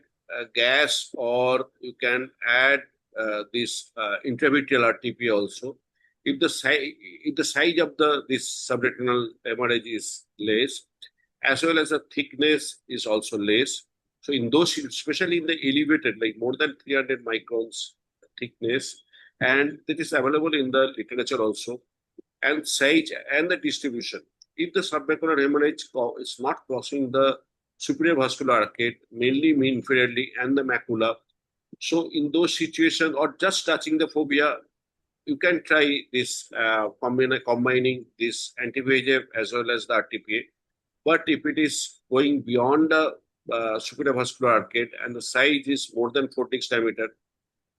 gas, or you can add this intravitreal RTP also. If the size of this subretinal hemorrhage is less, as well as the thickness is also less. So in those, especially in the elevated, like more than 300 microns thickness, and that is available in the literature also, and size and the distribution. If the submacular hemorrhage is not crossing the superior vascular arcade, mainly inferiorly, and the macula, so in those situations, or just touching the fovea, you can try this combining this anti-VEGF as well as the RTPA. But if it is going beyond the superior vascular arcade and the size is more than 4 diameter,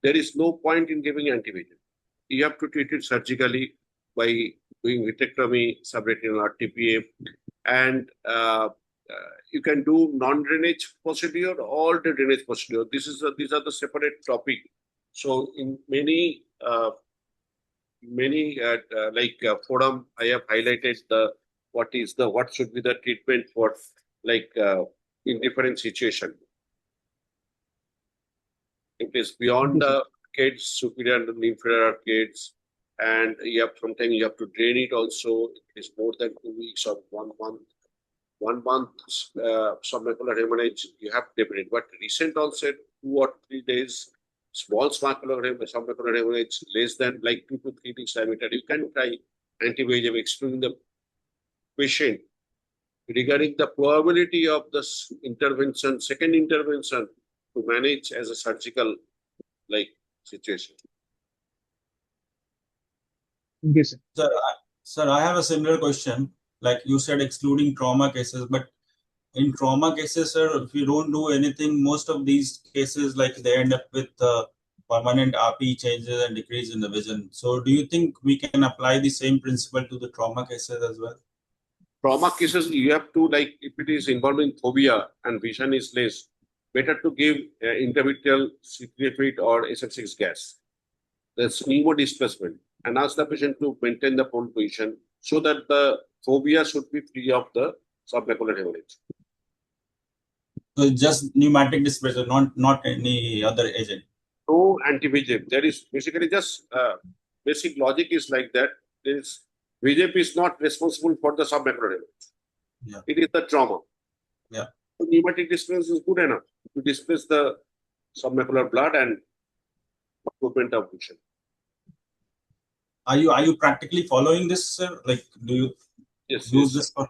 there is no point in giving anti-VEGF. You have to treat it surgically by doing vitrectomy, subretinal RTPA, and you can do non-drainage procedure or the drainage procedure. These are the separate topic. So in many forum, I have highlighted what should be the treatment for in different situation. It is beyond the arcades, superior and inferior arcades, and sometimes you have to drain it also. It is more than 2 weeks or 1 month. 1 month submacular hemorrhage, you have to definite. But recent onset, 2 or 3 days, small submacular hemorrhage, less than 2 to 3 diameter, you can try anti-VEGF, explaining the patient regarding the probability of this intervention, second intervention, to manage as a surgical situation. Yes, sir. Sir, I have a similar question. Like you said, excluding trauma cases, but in trauma cases, sir, if you don't do anything, most of these cases, they end up with permanent RP changes and decrease in the vision. So do you think we can apply the same principle to the trauma cases as well? Trauma cases, you have to, if it is involving fovea and vision is less, better to give intravitreal citrate or SF6 gas. That's pneumodisplacement, and ask the patient to maintain the prone position so that the fovea should be free of the submacular hemorrhage. So just pneumatic displacement, not any other agent. No anti-VEGF. There is basically just basic logic is like that. VEGF is not responsible for the submacular hemorrhage. Yeah. It is the trauma. Yeah. So pneumatic displacement is good enough to displace the submacular blood and movement of vision. Are you practically following this, sir? Do you use this for?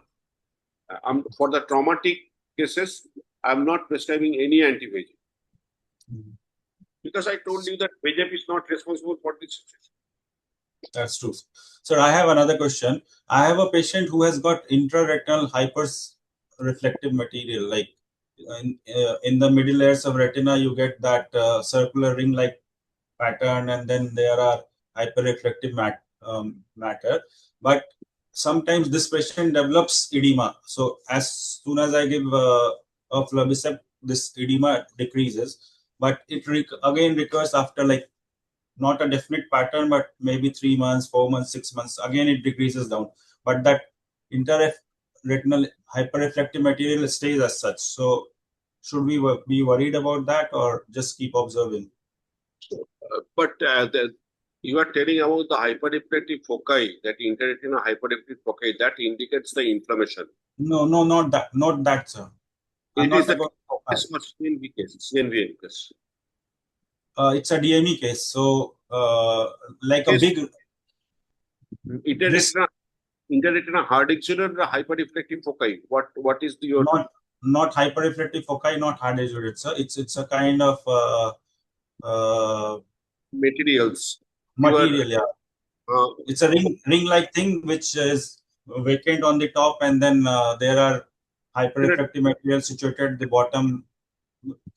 For the traumatic cases, I'm not prescribing any anti-VEGF. Because I told you that VEGF is not responsible for this situation. That's true. Sir, I have another question. I have a patient who has got intraretinal hyperreflective material. In the middle layers of retina, you get that circular ring-like pattern, and then there are hyperreflective matter. But sometimes this patient develops edema. So as soon as I give aflibercept, this edema decreases. But it again recurs after not a definite pattern, but maybe 3 months, 4 months, 6 months. Again, it decreases down. But that intraretinal hyperreflective material stays as such. So should we be worried about that, or just keep observing? You are telling about the hyperreflective foci, that intraretinal hyperreflective foci, that indicates the inflammation. No, not that, sir. It is the CNV case. It's a DME case. So, a big interretinal hard exudate, the hyperreflective foci. What is your not hyperreflective foci, not hard exudate, sir. It's a kind of materials. Material, yeah. It's a ring-like thing which is vacant on the top, and then there are hyperreflective material situated at the bottom.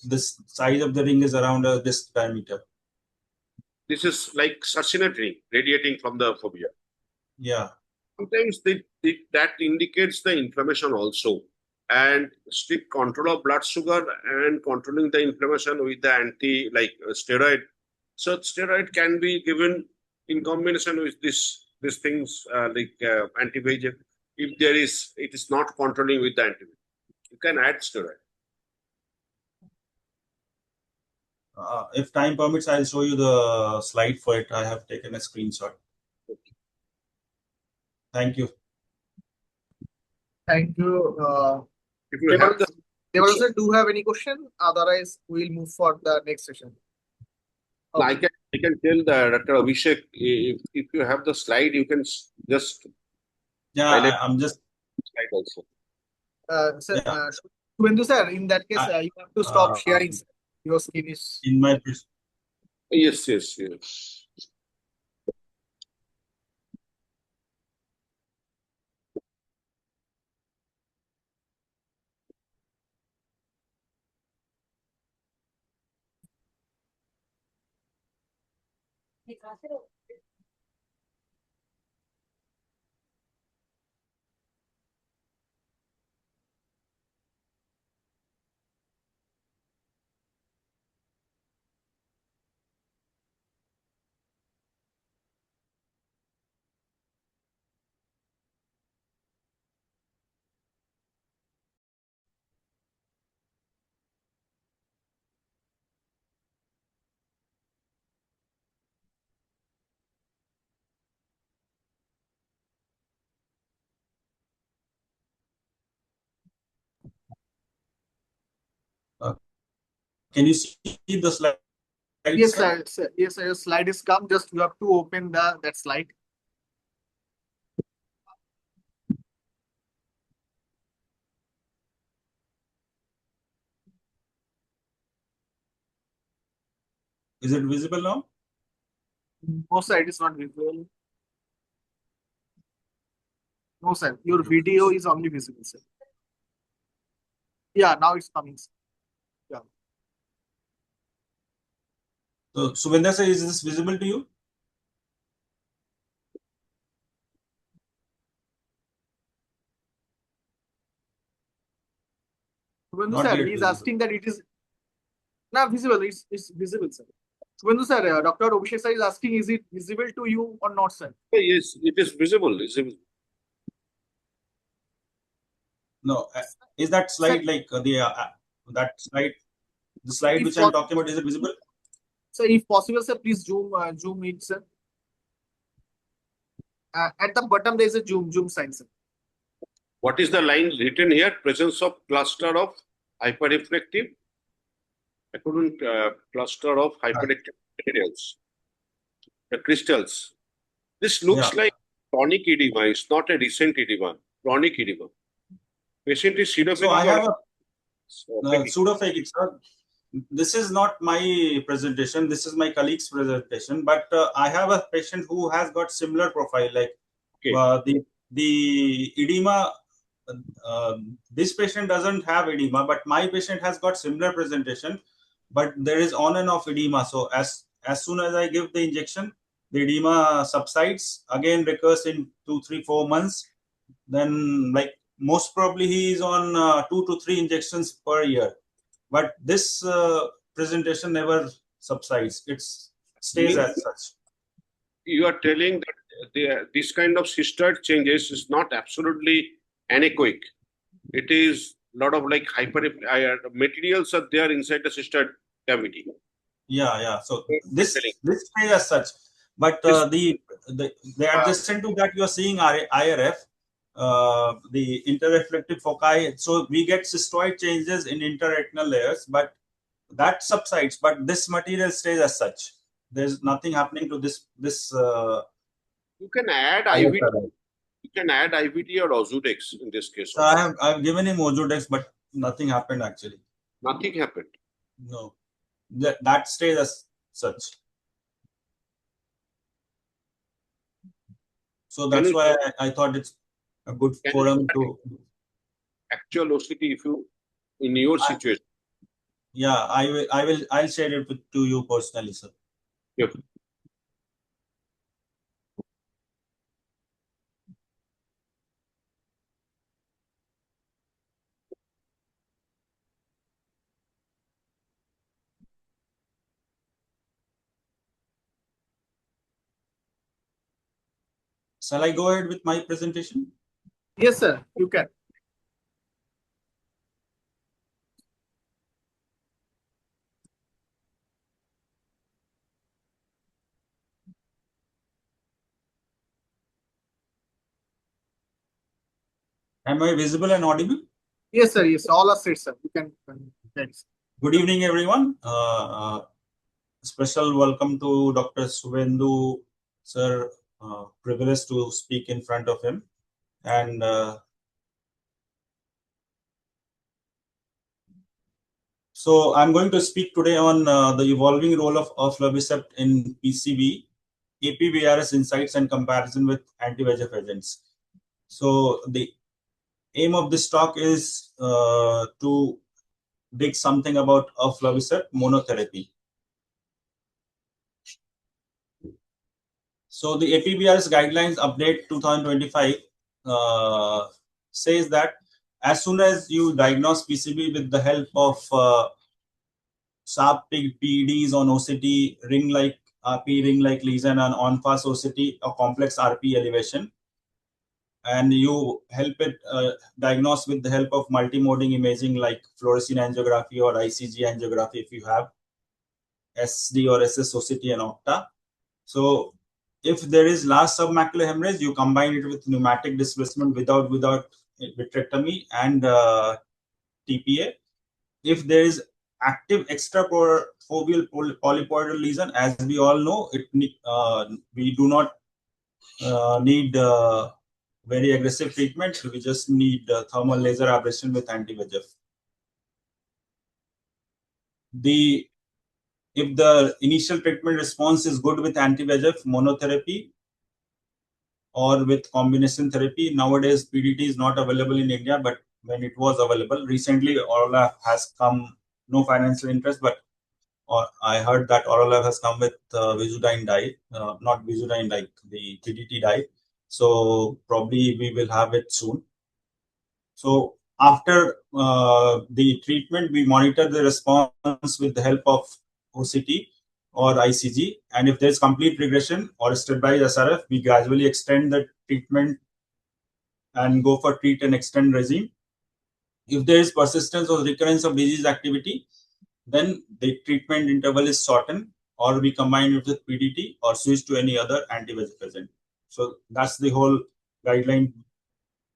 This size of the ring is around this diameter. this is like succinatory radiating from the fovea. Yeah. Sometimes that indicates the inflammation also. And strict control of blood sugar and controlling the inflammation with the steroid. So steroid can be given in combination with these things anti-VEGF. If it is not controlling with the anti-VEGF, you can add steroid. If time permits, I'll show you the slide for it. I have taken a screenshot. Thank you. Thank you. If you have Devaran sir, do you have any question? Otherwise, we'll move for the next session. I can tell Dr. Abhishek, if you have the slide, you can just Yeah, I'm just slide also. Sir, Yeah. Shubhendu sir, in that case, you have to stop sharing. Sir. Your screen is. in my Yes. Can you see the slide? Yes, sir. Yes, sir. Your slide is come. Just you have to open that slide. Is it visible now? No, sir. It is not visible. No, sir. Your video is only visible, sir. Yeah, now it's coming. Sir. Yeah. So, Subhendra sir, is this visible to you? Shubhendu Not sir, yet he is visible. asking that it is not visible. It's visible, sir. Shubhendu sir, Dr. Abhishek sir is asking, is it visible to you or not, sir? Yes, it is visible. No, is that slide like that slide? The slide which I'm talking about, is it visible? So, if possible, sir, please zoom it, sir. At the bottom, there is a zoom sign, sir. What is the line written here? Presence of cluster of hyperreflective. I couldn't cluster of hyperactive materials. The crystals. This looks like chronic edema. It's not a recent edema. Chronic edema. Patient is pseudophakic. So I have a pseudophakic, sir. This is not my presentation. This is my colleague's presentation. But I have a patient who has got similar profile. Like the edema. This patient doesn't have edema, but my patient has got similar presentation. But there is on and off edema. So as soon as I give the injection, the edema subsides, again recurs in 2, 3, 4 months. Then, like, most probably he is on 2 to 3 injections per year. But this presentation never subsides. It stays as such. You are telling that this kind of cystoid changes is not absolutely anechoic. It is a lot of like materials are there inside the cystoid cavity. Yeah. So this stays as such. But the adjacent to that, you are seeing IRF, the interreflective foci. So we get cystoid changes in interretinal layers, but that subsides. But this material stays as such. There's nothing happening to this. You can add IVT. You can add IVT or Ozurdex in this case. So I've given him Ozurdex, but nothing happened actually. Nothing happened. No, that stays as such. So that's why I thought it's a good forum to actual OCT if you in your situation. Yeah, I'll share it to you personally, sir. Yep. Shall I go ahead with my presentation? Yes, sir, you can. Am I visible and audible? Yes, sir. Yes, all are set, sir. You can. Thanks. Good evening, everyone. Special welcome to Dr. Subhendu, sir. Privileged to speak in front of him. And so I'm going to speak today on the evolving role of aflibercept in PCV, APVRS insights and comparison with anti-VEGF agents. So the aim of this talk is to dig something about aflibercept monotherapy. So the APVRS guidelines update 2025 says that as soon as you diagnose PCV with the help of sharp PEDs on OCT, ring-like RP, ring-like lesion, and on-fast OCT, or complex RP elevation, and you help it diagnose with the help of multimoding imaging like fluorescein angiography or ICG angiography if you have SD or SS OCT and Octa. So if there is large submacular hemorrhage, you combine it with pneumatic displacement without vitrectomy and TPA. If there is active extrafoveal polypoidal lesion, as we all know, we do not need very aggressive treatment. We just need thermal laser ablation with anti-VEGF. If the initial treatment response is good with anti-VEGF monotherapy or with combination therapy, nowadays PDT is not available in India, but when it was available, recently Aurolab has come, no financial interest, but I heard that Aurolab has come with Visudyne dye, not Visudyne, like the PDT dye. So probably we will have it soon. So after the treatment, we monitor the response with the help of OCT or ICG. And if there's complete regression or stabilized SRF, we gradually extend the treatment and go for treat and extend regime. If there is persistence or recurrence of disease activity, then the treatment interval is shortened, or we combine it with PDT or switch to any other anti-VEGF agent. So that's the whole guideline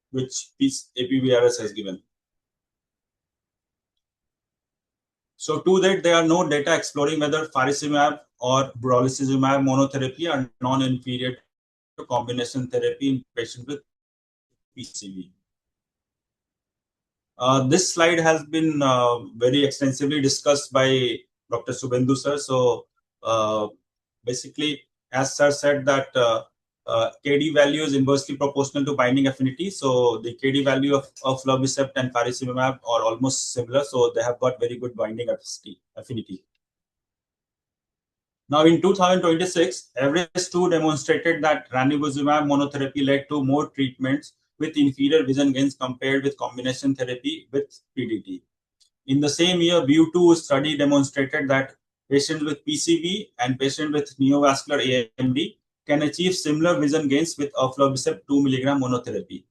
which APVRS has given. So to that, there are no data exploring whether faricimab or brolucizumab monotherapy are non-inferior to combination therapy in patients with PCV. This slide has been very extensively discussed by Dr. Subhendu sir. So basically, as sir said, that KD value is inversely proportional to binding affinity. So the KD value of aflibercept and faricimab are almost similar. So they have got very good binding affinity. Now in 2026, Everest-2 demonstrated that ranibizumab monotherapy led to more treatments with inferior vision gains compared with combination therapy with PDT. In the same year, VIEW-2 study demonstrated that patients with PCV and patients with neovascular AMD can achieve similar vision gains with aflibercept 2 mg monotherapy.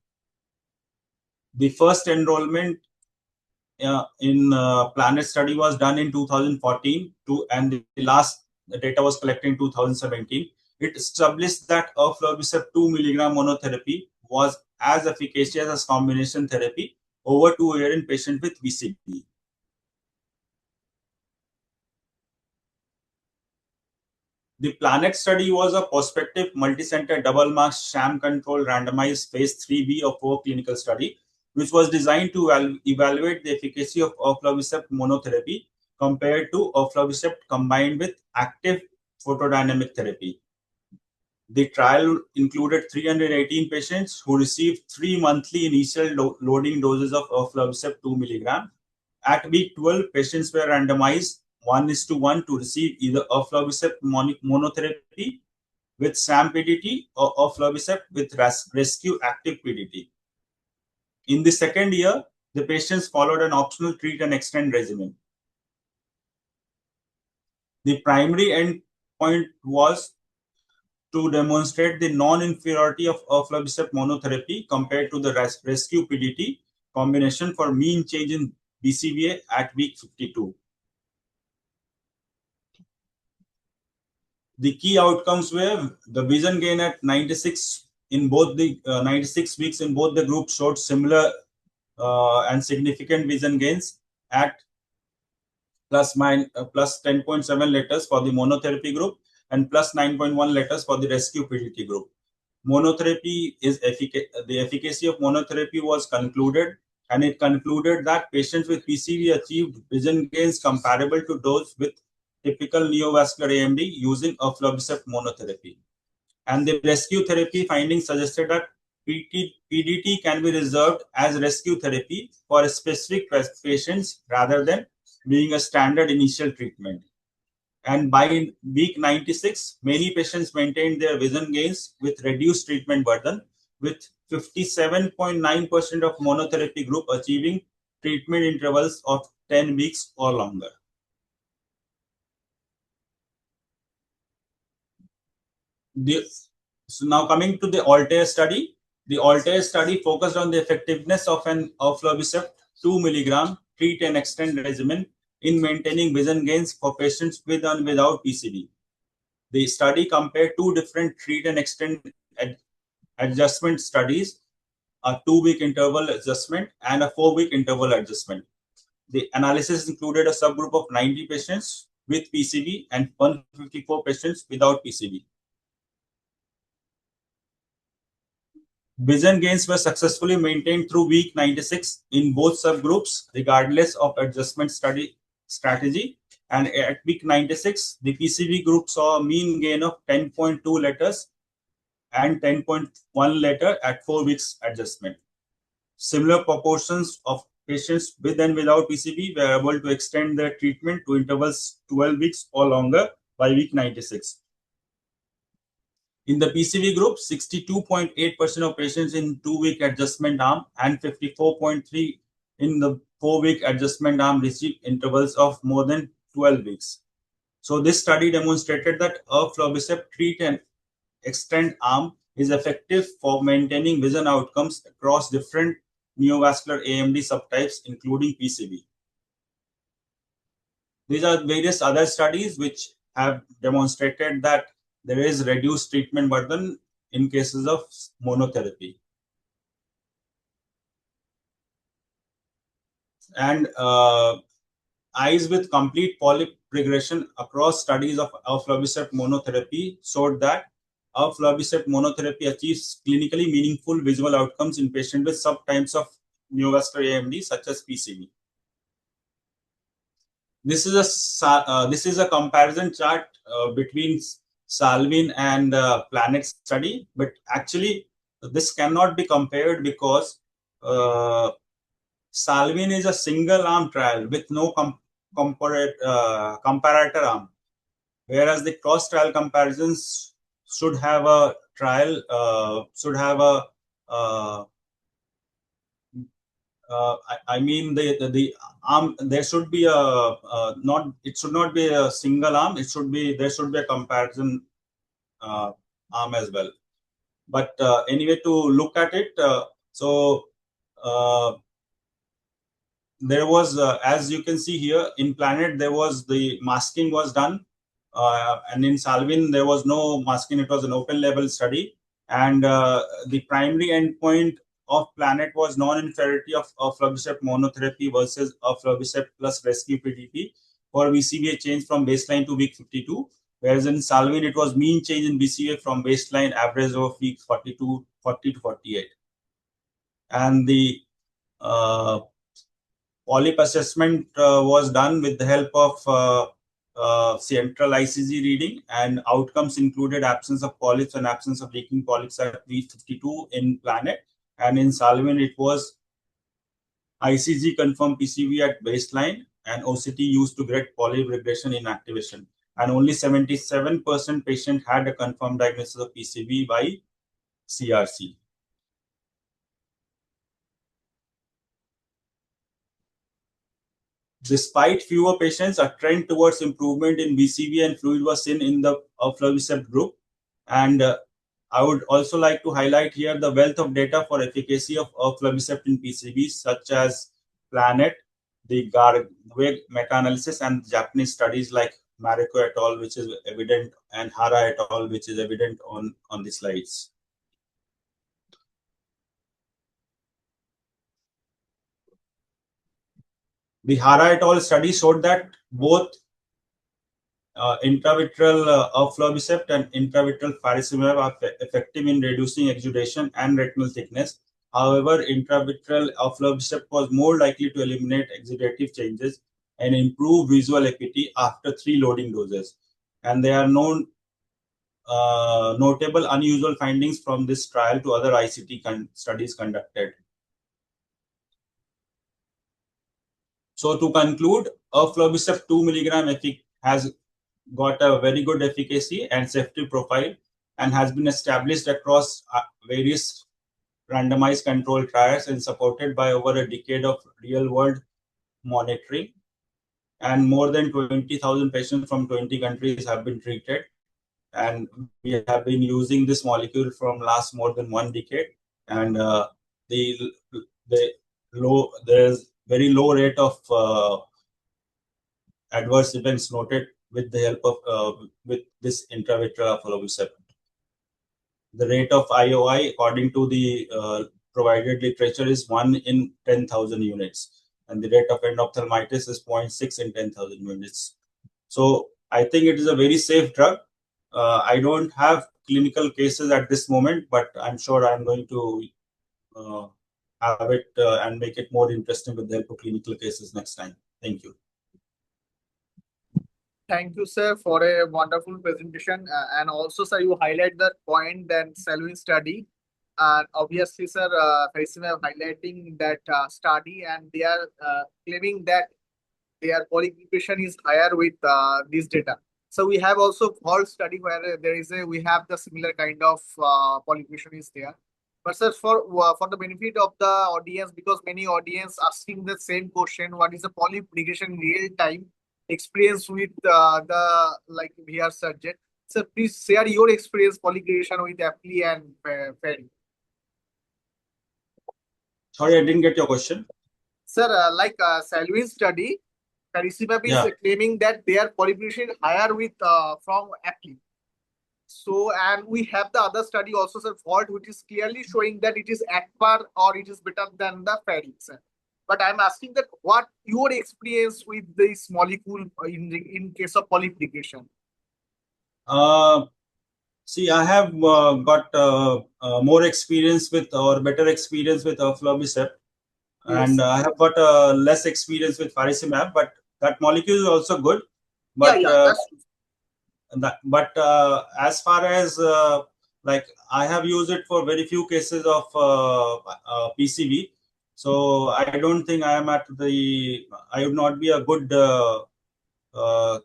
The first enrollment in PLANET study was done in 2014, and the last data was collected in 2017. It established that aflibercept 2 mg monotherapy was as efficacious as combination therapy over 2 years in patients with PCV. The PLANET study was a prospective multicenter double-masked sham-controlled randomized phase 3B of 4 clinical study, which was designed to evaluate the efficacy of aflibercept monotherapy compared to aflibercept combined with active photodynamic therapy. The trial included 318 patients who received 3 monthly initial loading doses of aflibercept 2 mg. At week 12, patients were randomized 1:1 to receive either aflibercept monotherapy with SAM PDT or aflibercept with rescue active PDT. In the second year, the patients followed an optional treat and extend regimen. The primary endpoint was to demonstrate the non-inferiority of aflibercept monotherapy compared to the rescue PDT combination for mean change in BCVA at week 52. The key outcomes were the vision gain at 96 in both the 96 weeks in both the groups showed similar and significant vision gains at plus 10.7 letters for the monotherapy group and plus 9.1 letters for the rescue PDT group. Monotherapy is the efficacy of monotherapy was concluded, and it concluded that patients with PCV achieved vision gains comparable to those with typical neovascular AMD using aflibercept monotherapy. And the rescue therapy findings suggested that PDT can be reserved as rescue therapy for specific patients rather than being a standard initial treatment. And by week 96, many patients maintained their vision gains with reduced treatment burden, with 57.9% of monotherapy group achieving treatment intervals of 10 weeks or longer. So now coming to the Altair study. The Altair study focused on the effectiveness of an aflibercept 2 milligram treat and extend regimen in maintaining vision gains for patients with and without PCV. The study compared two different treat and extend adjustment studies, a 2-week interval adjustment and a 4-week interval adjustment. The analysis included a subgroup of 90 patients with PCV and 154 patients without PCV. Vision gains were successfully maintained through week 96 in both subgroups, regardless of adjustment strategy. And at week 96, the PCV group saw a mean gain of 10.2 letters and 10.1 letter at 4 weeks adjustment. Similar proportions of patients with and without PCV were able to extend their treatment to intervals 12 weeks or longer by week 96. In the PCV group, 62.8% of patients in 2-week adjustment arm and 54.3% in the 4-week adjustment arm received intervals of more than 12 weeks. So this study demonstrated that aflibercept treat and extend arm is effective for maintaining vision outcomes across different neovascular AMD subtypes, including PCV. These are various other studies which have demonstrated that there is reduced treatment burden in cases of monotherapy. And eyes with complete polyp regression across studies of aflibercept monotherapy showed that aflibercept monotherapy achieves clinically meaningful visual outcomes in patients with subtypes of neovascular AMD such as PCV. This is a comparison chart between Salvin and Planet study, but actually this cannot be compared because Salvin is a single arm trial with no comparator arm, whereas the cross trial comparisons should have a trial I mean the arm, there should be a it should not be a single arm, there should be a comparison arm as well. But anyway, to look at it, there was as you can see here in Planet, there was the masking was done, and in Salvin there was no masking. It was an open label study, and the primary endpoint of Planet was non-inferiority of aflibercept monotherapy versus aflibercept plus rescue PDT for BCVA change from baseline to week 52, whereas in Salvin it was mean change in BCVA from baseline average of week 40 to 48. And the polyp assessment was done with the help of central ICG reading, and outcomes included absence of polyps and absence of leaking polyps at week 52 in Planet. And in Salvin, it was ICG confirmed PCV at baseline and OCT used to get polyp regression in activation. And only 77% patient had a confirmed diagnosis of PCV by CRC. Despite fewer patients, a trend towards improvement in BCV and fluid was seen in the aflibercept group. And I would also like to highlight here the wealth of data for efficacy of aflibercept in PCBs, such as PLANET, the Garweg meta-analysis, and Japanese studies like Mariko et al., which is evident, and Hara et al., which is evident on the slides. The Hara et al. Study showed that both intravitreal aflibercept and intravitreal faricimab are effective in reducing exudation and retinal thickness. However, intravitreal aflibercept was more likely to eliminate exudative changes and improve visual acuity after 3 loading doses. And there are notable unusual findings from this trial to other ICT studies conducted. So to conclude, aflibercept 2 mg has got a very good efficacy and safety profile and has been established across various randomized control trials and supported by over a decade of real-world monitoring. And more than 20,000 patients from 20 countries have been treated. And we have been using this molecule from last more than 1 decade. And there's very low rate of adverse events noted with the help of with this intravitreal aflibercept. The rate of IOI, according to the provided literature, is 1 in 10,000 units, and the rate of endophthalmitis is 0.6 in 10,000 units. So I think it is a very safe drug. I don't have clinical cases at this moment, but I'm sure I'm going to have it and make it more interesting with the help of clinical cases next time. Thank you. Thank you, sir, for a wonderful presentation. And also, sir, you highlight that point, then Selwyn study. And obviously, sir, faricimab highlighting that study, and they are claiming that their polyclinication is higher with this data. So we have also whole study where we have the similar kind of polyclinication is there. But sir, for the benefit of the audience, because many audience asking the same question, what is the polyclinication in real time experience with the VR subject? So please share your experience polyclinication with Apli and Ferry. Sorry, I didn't get your question. Sir, Selwyn study, faricimab is claiming that their polyclinication higher with from Apli. So, and we have the other study also, sir, which is clearly showing that it is at par or it is better than the Ferry, sir. But I'm asking that what your experience with this molecule in case of polyplication? See, I have got more experience with or better experience with aflibercept, and I have got less experience with faricimab, but that molecule is also good. But as far as I have used it for very few cases of PCV. So I don't think I would not be a good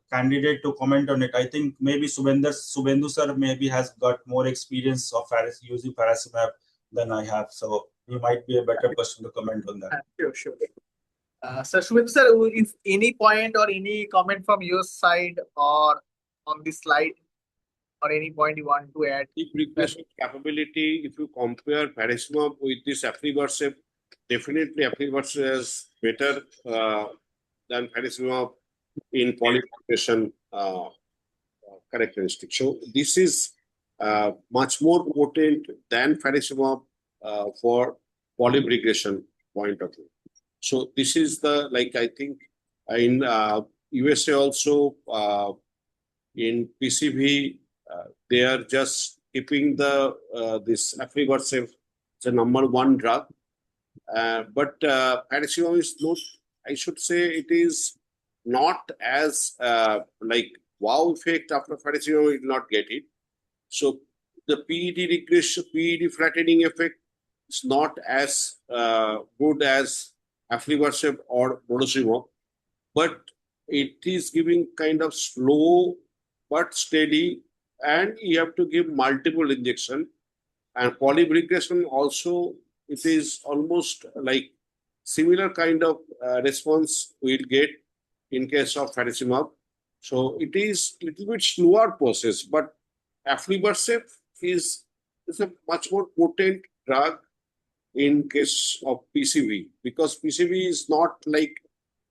candidate to comment on it. I think maybe Subhendu sir maybe has got more experience of using faricimab than I have. So he might be a better person to comment on that. Sure. Sir, Subhendu sir, if any point or any comment from your side or on this slide or any point you want to add? The replacement capability, if you compare faricimab with this aflibercept, definitely aflibercept is better than faricimab in polyplication characteristics. So this is much more potent than faricimab for polymigration point of view. So this is the I think in USA also in PCV they are just keeping this aflibercept the number 1 drug. But faricimab is not, I should say it is not as wow effect after faricimab, we will not get it. So the PED regression, PED flattening effect is not as good as aflibercept or bortezomib, but it is giving kind of slow but steady, and you have to give multiple injection. And polyregression also, it is almost like similar kind of response we'll get in case of faricimab. So it is little bit slower process, but aflibercept is a much more potent drug in case of PCV, because PCV is not like,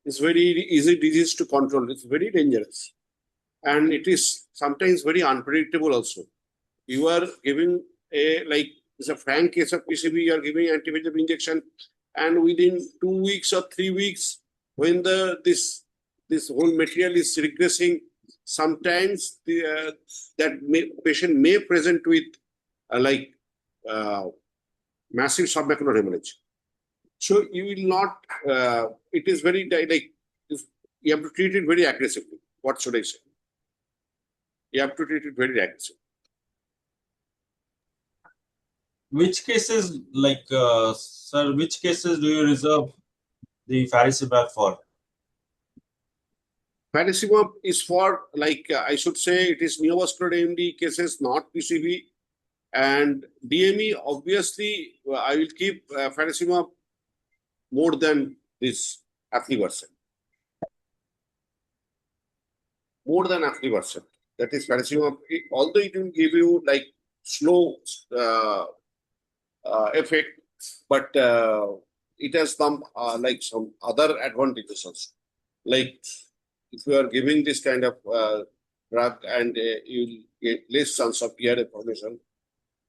it's very easy disease to control. It's very dangerous. And it is sometimes very unpredictable also. You are giving it's a frank case of PCV, you are giving anti-VEGF injection, and within 2 weeks or 3 weeks, when this whole material is regressing, sometimes patient may present with massive submacular hemorrhage. So you will not. It is very you have to treat it very aggressively. What should I say? You have to treat it very aggressively. Which cases, sir, which cases do you reserve the faricimab for? Faricimab is for, I should say, it is neovascular AMD cases, not PCV. And DME, obviously, I will keep faricimab more than this aflibercept. More than aflibercept. That is faricimab. Although it will give you slow effect, but it has some other advantages also. Like if you are giving this kind of drug, and you will get less chance of PRA formation,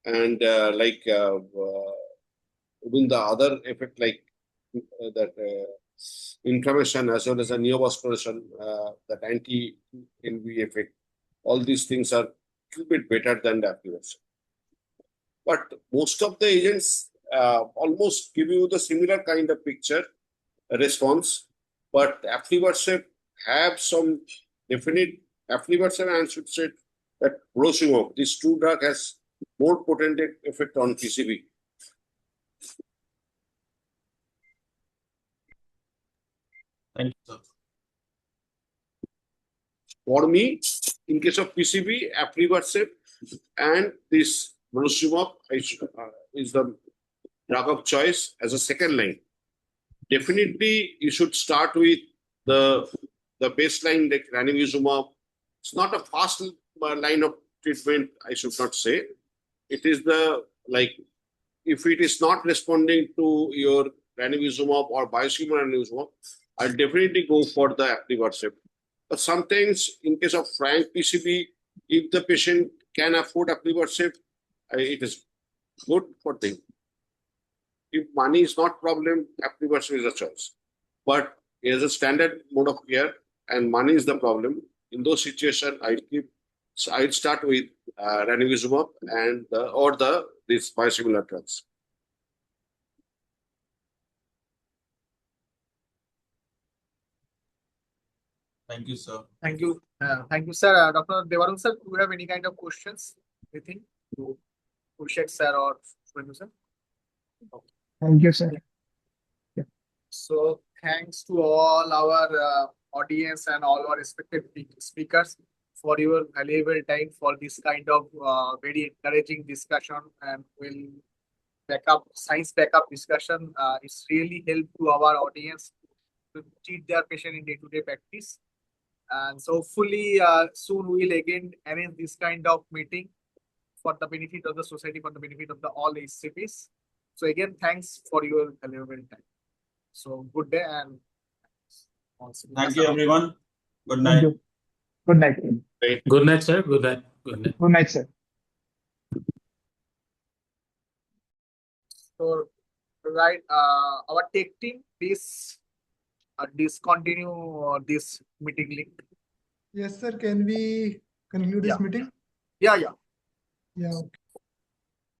and even the other effect that inflammation as well as a neovascularization, that anti-NV effect, all these things are a little bit better than the aflibercept. But most of the agents almost give you the similar kind of picture response. But aflibercept have some definite, aflibercept and I should say that brosumab, these two drugs has more potent effect on PCV. Thank you, sir. For me, in case of PCV, aflibercept and this brosumab is the drug of choice as a second line. Definitely, you should start with the baseline like ranibizumab. It's not a fast line of treatment, I should not say. It is if it is not responding to your ranibizumab or biosimilar ranibizumab, I'll definitely go for the aflibercept. But sometimes, in case of frank PCV, if the patient can afford aflibercept, it is good for them. If money is not problem, aflibercept is a choice. But as a standard mode of care and money is the problem, in those situations, I'd start with ranibizumab and these biosimilar drugs. Thank you, sir. Thank you. Thank you, sir. Dr. Devarun, sir, do you have any kind of questions? Anything to Kushek, sir, or Shwenu, sir? Thank you, sir. So thanks to all our audience and all our respected speakers for your valuable time for this kind of very encouraging discussion, and science backup discussion. It's really helped to our audience to treat their patient in day-to-day practice. And so hopefully soon we will again arrange this kind of meeting for the benefit of the society, for the benefit of all HCPs. So again, thanks for your valuable time. So good day and Thank you, everyone. Good Thank night. you. Good night. Good night, sir. Good night. Good night. Good night, sir. So right, our tech team, please discontinue this meeting link. Yes, sir. Can we conclude this Yeah. meeting? Yeah. Yeah. Okay.